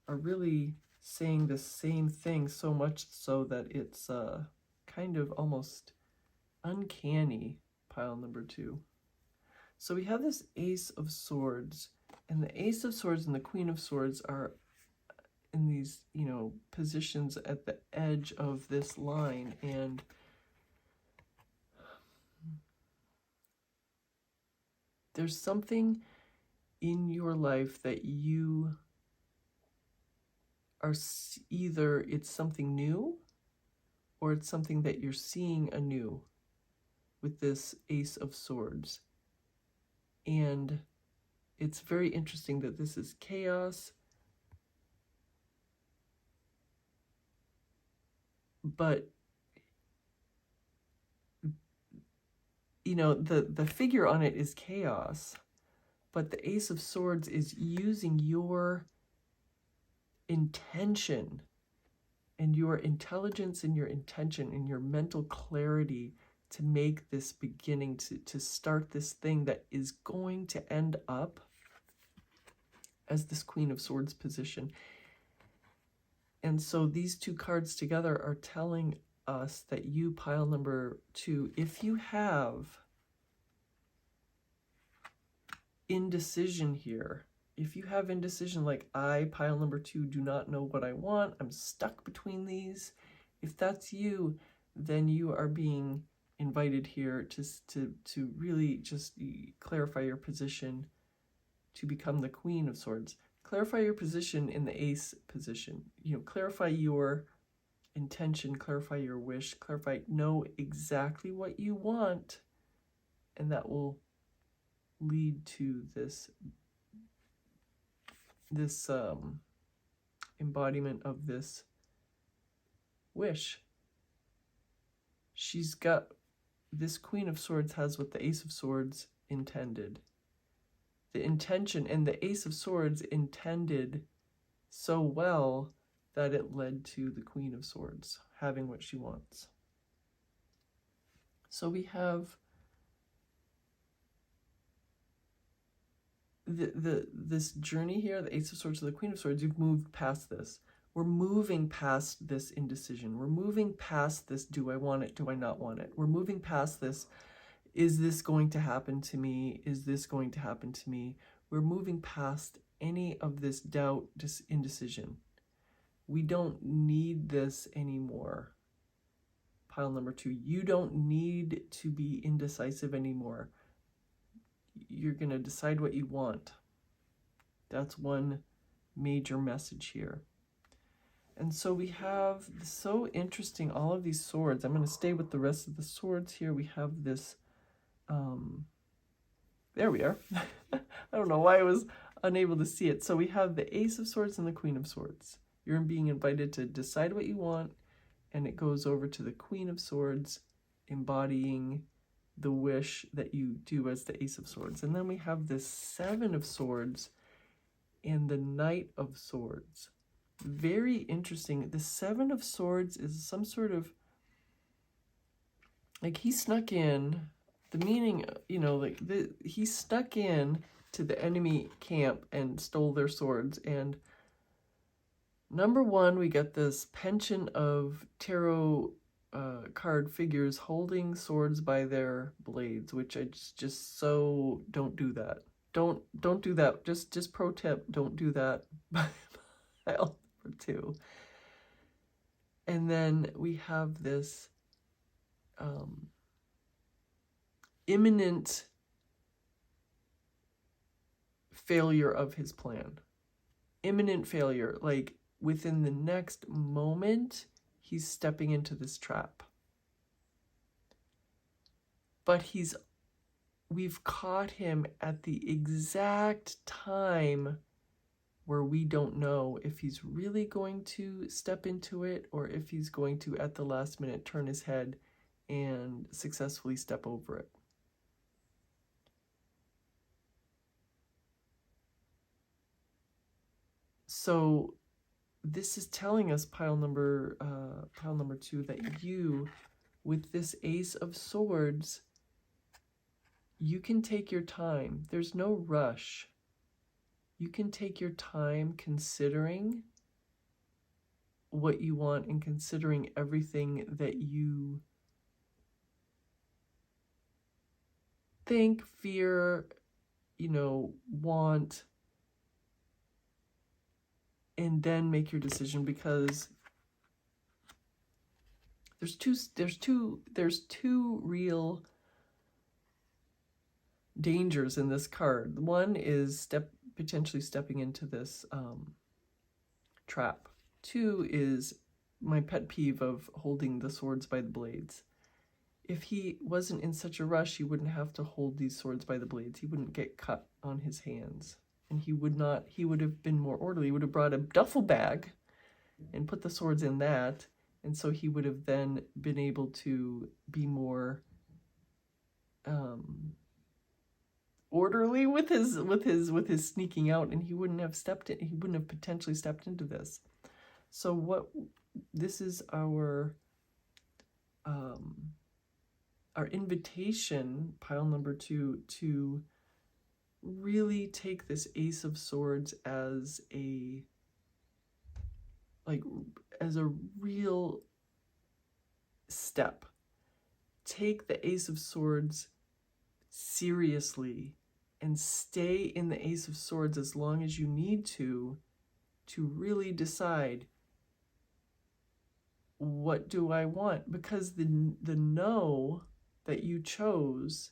are really saying the same thing, so much so that it's kind of almost uncanny, pile number 2. So we have this Ace of Swords, and the Ace of Swords and the Queen of Swords are in these, positions at the edge of this line, and there's something in your life that you are either it's something new or it's something that you're seeing anew with this Ace of Swords. And it's very interesting that this is chaos, but the figure on it is chaos, But the Ace of Swords is using your intention and your intelligence and your intention and your mental clarity to make this beginning, to start this thing that is going to end up as this Queen of Swords position. And so these two cards together are telling us that you, pile number 2, if you have indecision here, if you have indecision like I, pile number 2, do not know what I want, I'm stuck between these, if that's you, then you are being invited here to really just clarify your position to become the Queen of Swords. Clarify your position in the Ace position. You know, clarify your intention, clarify your wish, know exactly what you want, and that will lead to this embodiment of this wish. She's got, this Queen of Swords has what the Ace of Swords intended. The intention, and the Ace of Swords intended so well that it led to the Queen of Swords having what she wants. So we have this journey here, the Ace of Swords to the Queen of Swords. You've moved past this. We're moving past this indecision. We're moving past this, do I want it, do I not want it? We're moving past this, is this going to happen to me? Is this going to happen to me? We're moving past any of this doubt, this indecision. We don't need this anymore. Pile number 2, you don't need to be indecisive anymore. You're going to decide what you want. That's one major message here. And so we have, so interesting, all of these swords. I'm going to stay with the rest of the swords here. We have this, there we are. I don't know why I was unable to see it. So we have the Ace of Swords and the Queen of Swords. You're being invited to decide what you want, and it goes over to the Queen of Swords, embodying the wish that you do as the Ace of Swords. And then we have this Seven of Swords and the Knight of Swords. Very interesting. The Seven of Swords is some sort of, like, he snuck in, the meaning, you know, like he snuck in to the enemy camp and stole their swords. And number one, we get this penchant of tarot card figures holding swords by their blades, which I just so don't do that. Don't do that. Just pro tip, don't do that. Pile number 2. And then we have this imminent failure of his plan. Imminent failure, like within the next moment, he's stepping into this trap. But we've caught him at the exact time where we don't know if he's really going to step into it or if he's going to, at the last minute, turn his head and successfully step over it. So this is telling us, pile number 2, that you, with this Ace of Swords, you can take your time. There's no rush. You can take your time considering what you want and considering everything that you think, fear, want, and then make your decision, because there's two real dangers in this card. One is potentially stepping into this trap. 2 is my pet peeve of holding the swords by the blades. If he wasn't in such a rush, he wouldn't have to hold these swords by the blades. He wouldn't get cut on his hands. And he would have been more orderly. He would have brought a duffel bag and put the swords in that. And so he would have then been able to be more orderly with his sneaking out, and he wouldn't have potentially stepped into this. So this is our invitation, pile number 2, to really take this Ace of Swords as a real step. Take the Ace of Swords seriously and stay in the Ace of Swords as long as you need to really decide, what do I want? Because the no that you chose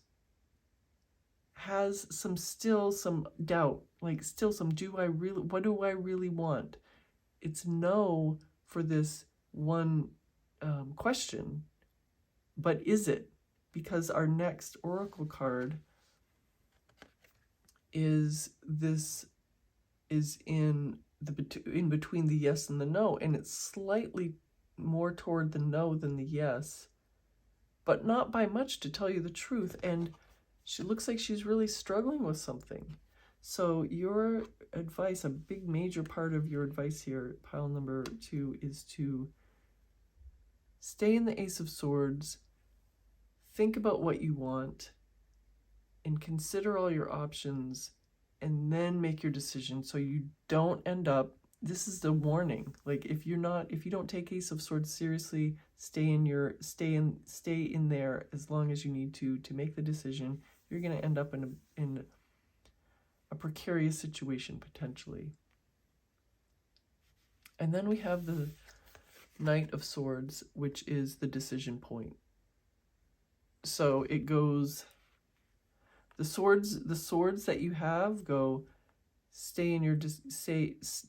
has still some doubt, like still some, what do I really want? It's no for this one question, but is it? Because our next oracle card is in between the yes and the no, and it's slightly more toward the no than the yes, but not by much, to tell you the truth. And she looks like she's really struggling with something. So your advice, a big major part of your advice here, pile number 2, is to stay in the Ace of Swords, think about what you want, and consider all your options, and then make your decision, so you don't end up, this is the warning, like if you don't take Ace of Swords seriously, stay in there as long as you need to make the decision, you're going to end up in a precarious situation potentially. And then we have the Knight of Swords, which is the decision point. So it goes, the swords that you have go, stay in your,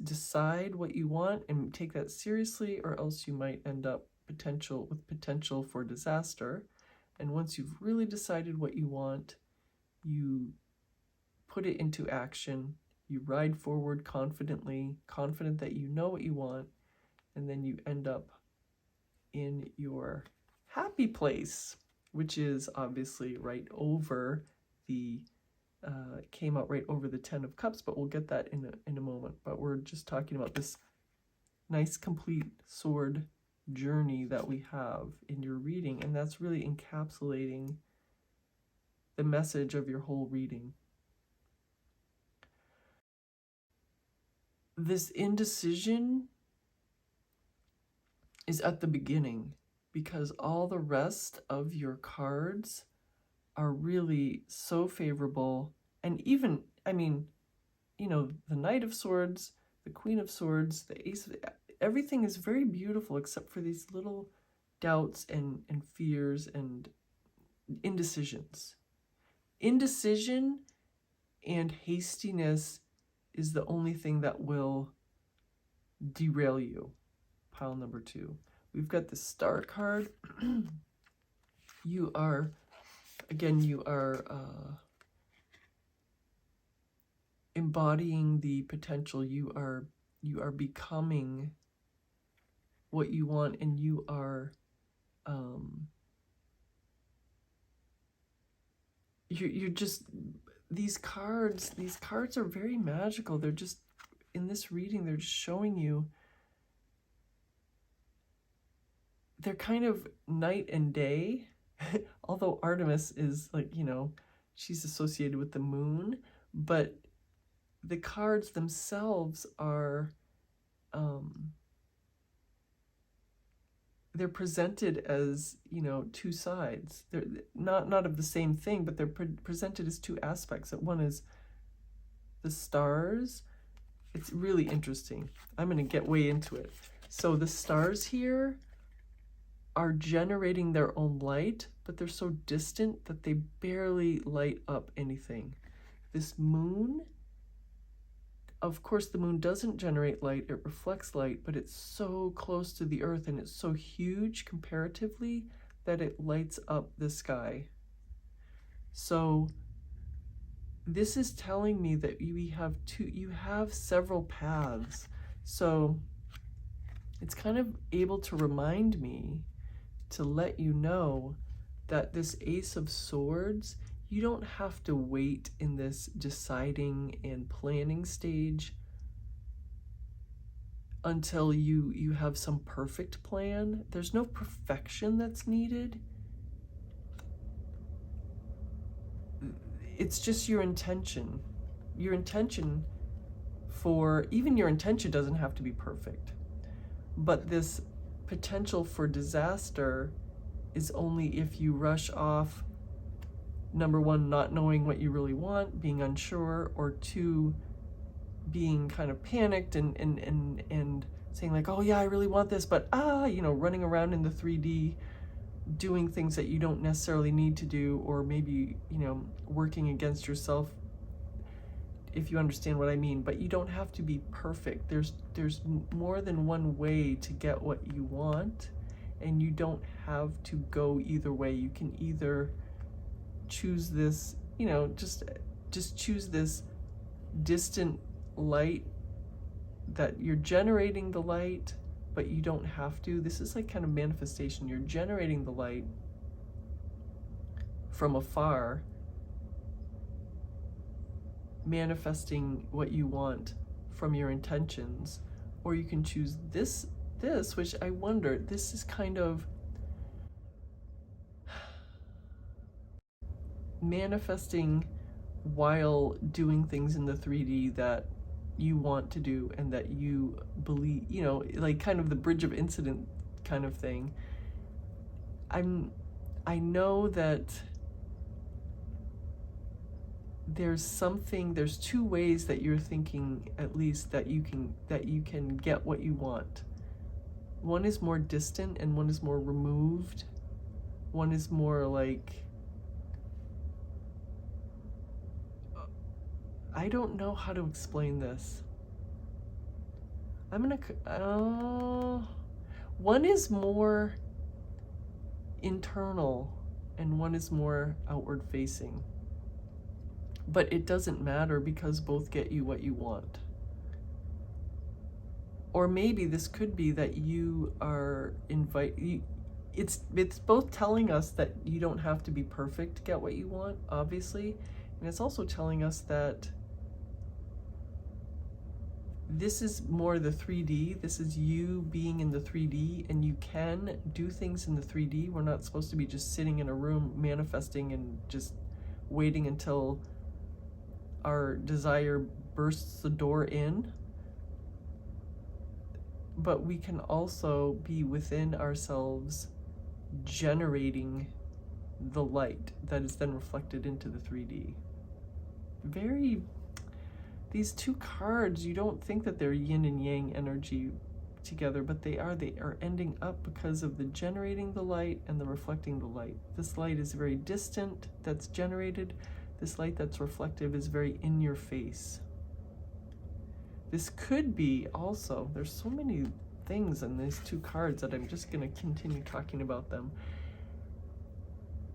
decide what you want and take that seriously, or else you might end up with potential for disaster. And once you've really decided what you want, you put it into action. You ride forward confidently, confident that you know what you want, and then you end up in your happy place, which is obviously right over the came out right over the 10 of Cups, but we'll get that in a moment. But we're just talking about this nice complete sword journey that we have in your reading, and that's really encapsulating the message of your whole reading. This indecision is at the beginning, because all the rest of your cards are really so favorable. And even, I mean, the Knight of Swords, the Queen of Swords, the Ace of, everything is very beautiful except for these little doubts and fears and indecisions. Indecision and hastiness is the only thing that will derail you. Pile number 2. We've got the Star card. You are embodying the potential. You are becoming what you want, and you are you're just, these cards are very magical. They're just, in this reading, they're just showing you, they're kind of night and day. Although Artemis is like, she's associated with the moon, but the cards themselves are, they're presented as, two sides. They're not of the same thing, but they're presented as two aspects. That one is the stars. It's really interesting. I'm going to get way into it. So the stars here are generating their own light, but they're so distant that they barely light up anything. This moon, of course, the moon doesn't generate light, it reflects light, but it's so close to the earth and it's so huge comparatively that it lights up the sky. So this is telling me that you have several paths. So it's kind of able to remind me to let you know that this Ace of Swords, you don't have to wait in this deciding and planning stage until you have some perfect plan. There's no perfection that's needed. It's just your intention. Your intention even your intention doesn't have to be perfect. But this potential for disaster is only if you rush off, number one, not knowing what you really want, being unsure, or two, being kind of panicked and saying like, oh yeah, I really want this, but running around in the 3D, doing things that you don't necessarily need to do, or maybe, working against yourself, if you understand what I mean. But you don't have to be perfect. There's more than one way to get what you want, and you don't have to go either way. You can either choose this, just choose this distant light, that you're generating the light, but you don't have to. This is like kind of manifestation. You're generating the light from afar, manifesting what you want from your intentions. Or you can choose this, which I wonder, this is kind of manifesting while doing things in the 3D that you want to do and that you believe, like kind of the bridge of incident kind of thing. I know that there's two ways that you're thinking, at least, that you can get what you want. One is more distant and one is more removed. One is more like, I don't know how to explain this. One is more internal and one is more outward facing. But it doesn't matter because both get you what you want. Or maybe this could be that you are it's both telling us that you don't have to be perfect to get what you want, obviously, and it's also telling us that this is more the 3D. This is you being in the 3D, and you can do things in the 3D. We're not supposed to be just sitting in a room manifesting and just waiting until our desire bursts the door in. But we can also be within ourselves generating the light that is then reflected into the 3D. These two cards, you don't think that they're yin and yang energy together, but they are ending up because of the generating the light and the reflecting the light. This light is very distant, that's generated. This light that's reflective is very in your face. This could be also, there's so many things in these two cards that I'm just going to continue talking about them.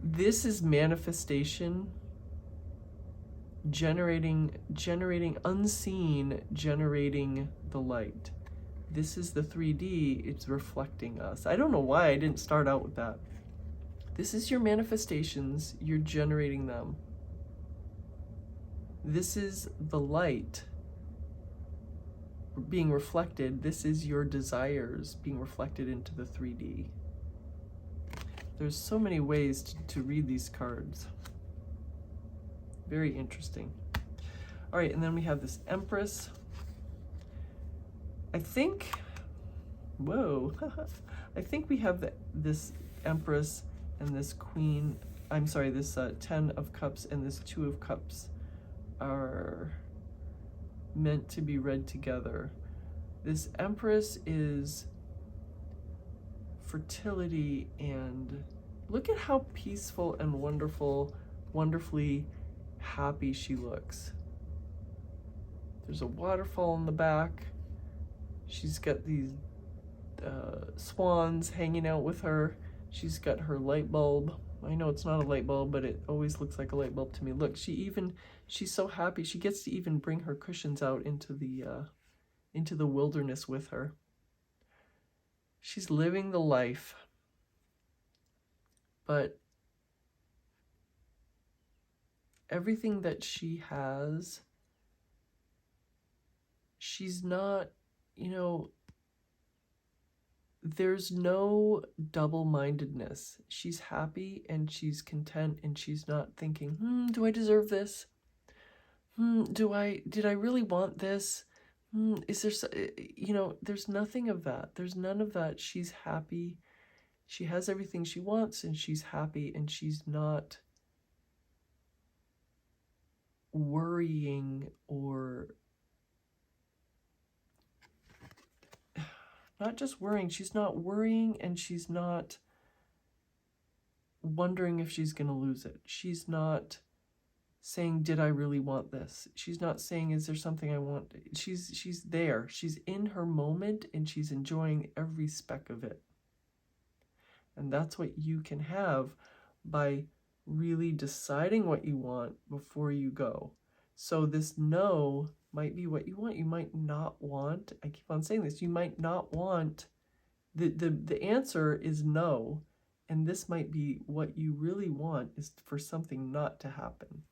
This is manifestation, generating unseen, generating the light. This is the 3D, it's reflecting us. I don't know why I didn't start out with that. This is your manifestations, you're generating them. This is the light being reflected. This is your desires being reflected into the 3D. There's so many ways to read these cards. Very interesting. All right, and then we have this Empress. I think, whoa, I think we have this Empress and this Queen, I'm sorry, this 10 of Cups and this 2 of Cups are meant to be read together. This Empress is fertility, and look at how peaceful and wonderfully happy she looks. There's a waterfall in the back. She's got these swans hanging out with her. She's got her light bulb. I know it's not a light bulb, but it always looks like a light bulb to me. Look, she's so happy. She gets to even bring her cushions out into the wilderness with her. She's living the life. But everything that she has, she's not, you know, there's no double-mindedness. She's happy and she's content, and she's not thinking, do I deserve this? Did I really want this? Is there, you know, there's nothing of that. There's none of that. She's happy. She has everything she wants, and she's happy, and she's not worrying, or not just worrying. She's not worrying, and she's not wondering if she's going to lose it. She's not saying, did I really want this? She's not saying, is there something I want? She's there. She's in her moment, and she's enjoying every speck of it. And that's what you can have by really deciding what you want before you go. So this no might be what you want. You might not want, I keep on saying this, you might not want, the answer is no. And this might be what you really want, is for something not to happen.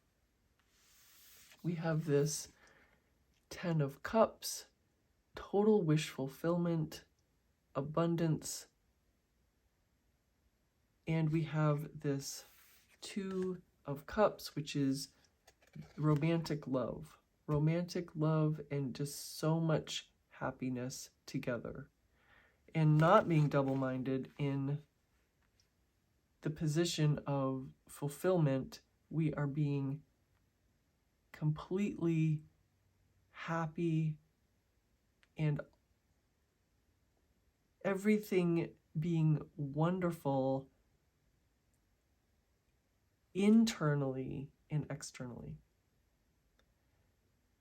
We have this 10 of Cups, total wish fulfillment, abundance, and we have this 2 of Cups, which is romantic love, and just so much happiness together, and not being double-minded in the position of fulfillment. We are being completely happy, and everything being wonderful internally and externally.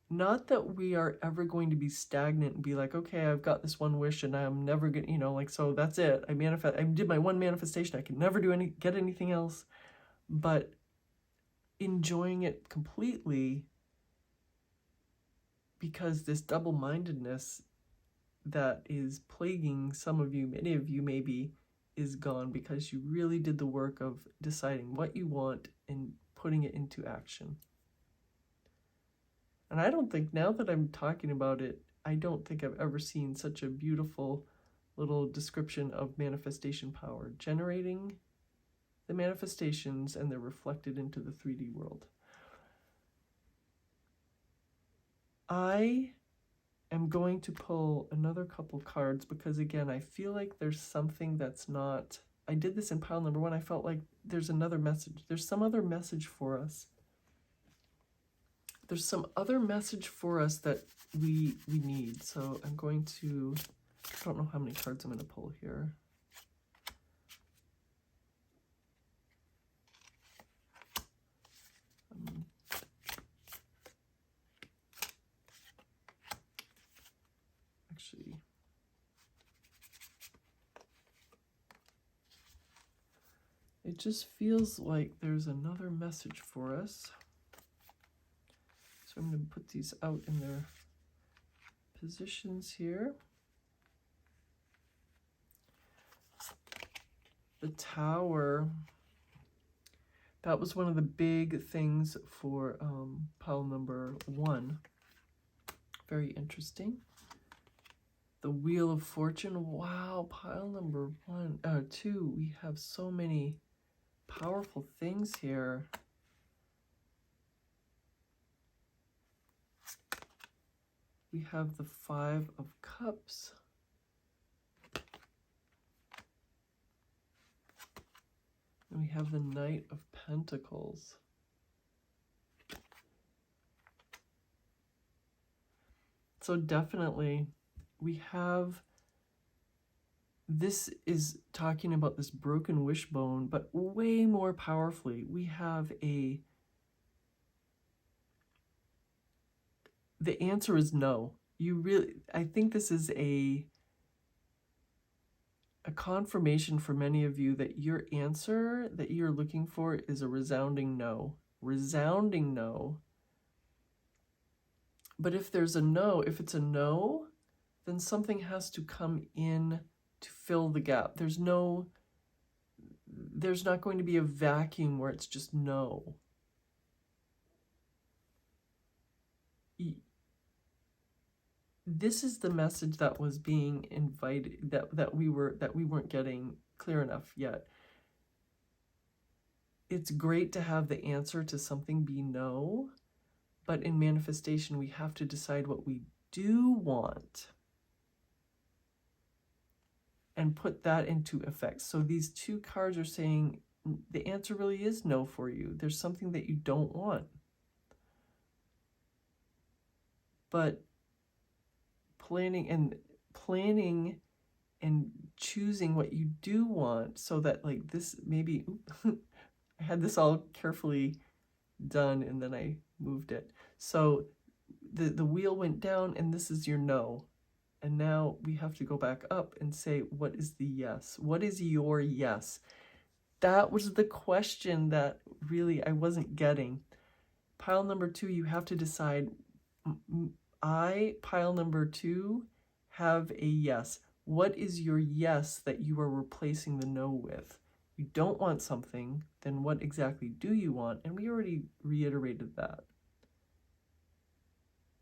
Not that we are ever going to be stagnant and be like, okay, I've got this one wish and I'm never going to, you know, like, so that's it. I did my one manifestation. I can never get anything else. But enjoying it completely, because this double-mindedness that is plaguing some of you, many of you maybe, is gone, because you really did the work of deciding what you want and putting it into action. And I don't think, now that I'm talking about it, I don't think I've ever seen such a beautiful little description of manifestation power, generating the manifestations, and they're reflected into the 3D world. I am going to pull another couple cards, because again, I feel like there's something that's not, I did this in pile number 1, I felt like there's another message. There's some other message for us. There's some other message for us that we need. So I'm going to, I don't know how many cards I'm going to pull here. Actually, it just feels like there's another message for us. So I'm going to put these out in their positions here. The Tower. That was one of the big things for pile number 1. Very interesting. The Wheel of Fortune. Wow, pile number 2. We have so many powerful things here. We have the 5 of Cups. And we have the Knight of Pentacles. So definitely we have, this is talking about this broken wishbone, but way more powerfully, we have the answer is no. I think this is a confirmation for many of you that your answer that you're looking for is a resounding no. Resounding no. But if there's a no, if it's a no, then something has to come in to fill the gap. There's not going to be a vacuum where it's just no. this is the message that was being invited, that we weren't getting clear enough yet. It's great to have the answer to something be no, but in manifestation, we have to decide what we do want and put that into effect. So these two cards are saying the answer really is no for you. There's something that you don't want. But planning and choosing what you do want, so that like this, maybe I had this all carefully done and then I moved it. So the wheel went down and this is your no. And now we have to go back up and say, what is the yes? What is your yes? That was the question that really I wasn't getting. Pile number 2, you have to decide, pile number 2, have a yes. What is your yes that you are replacing the no with? You don't want something, then what exactly do you want? And we already reiterated that.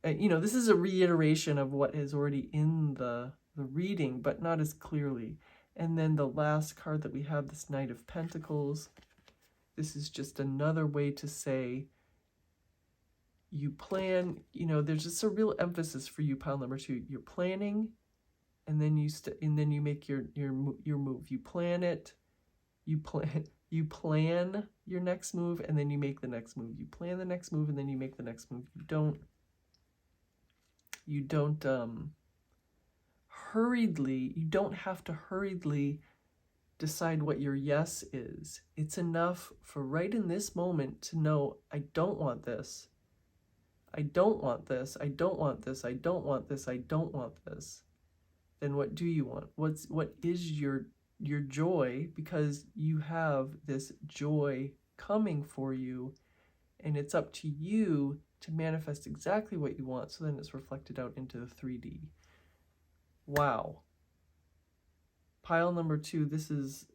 This is a reiteration of what is already in the reading, but not as clearly. And then the last card that we have, this Knight of Pentacles. This is just another way to say you plan, there's just a real emphasis for you, pile number 2. You're planning, and then you make your move. You plan it, you plan your next move, and then you make the next move. You plan the next move, and then you make the next move. You don't have to hurriedly decide what your yes is. It's enough for right in this moment to know, I don't want this. I don't want this. I don't want this. I don't want this. I don't want this. Then what do you want? What is your joy? Because you have this joy coming for you, and it's up to you to manifest exactly what you want, so then it's reflected out into the 3D. Wow. Pile number 2, this is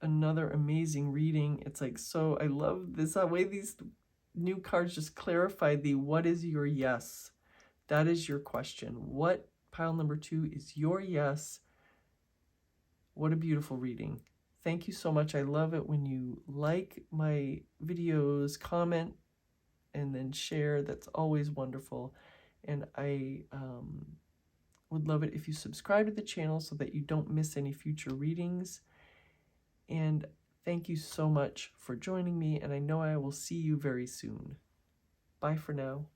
another amazing reading. It's like, so I love this way these new cards just clarify the what is your yes. That is your question. What, pile number 2, is your yes? What a beautiful reading. Thank you so much. I love it when you like my videos, comment, and then share. That's always wonderful. And I would love it if you subscribe to the channel so that you don't miss any future readings. And thank you so much for joining me, and I know I will see you very soon. Bye for now.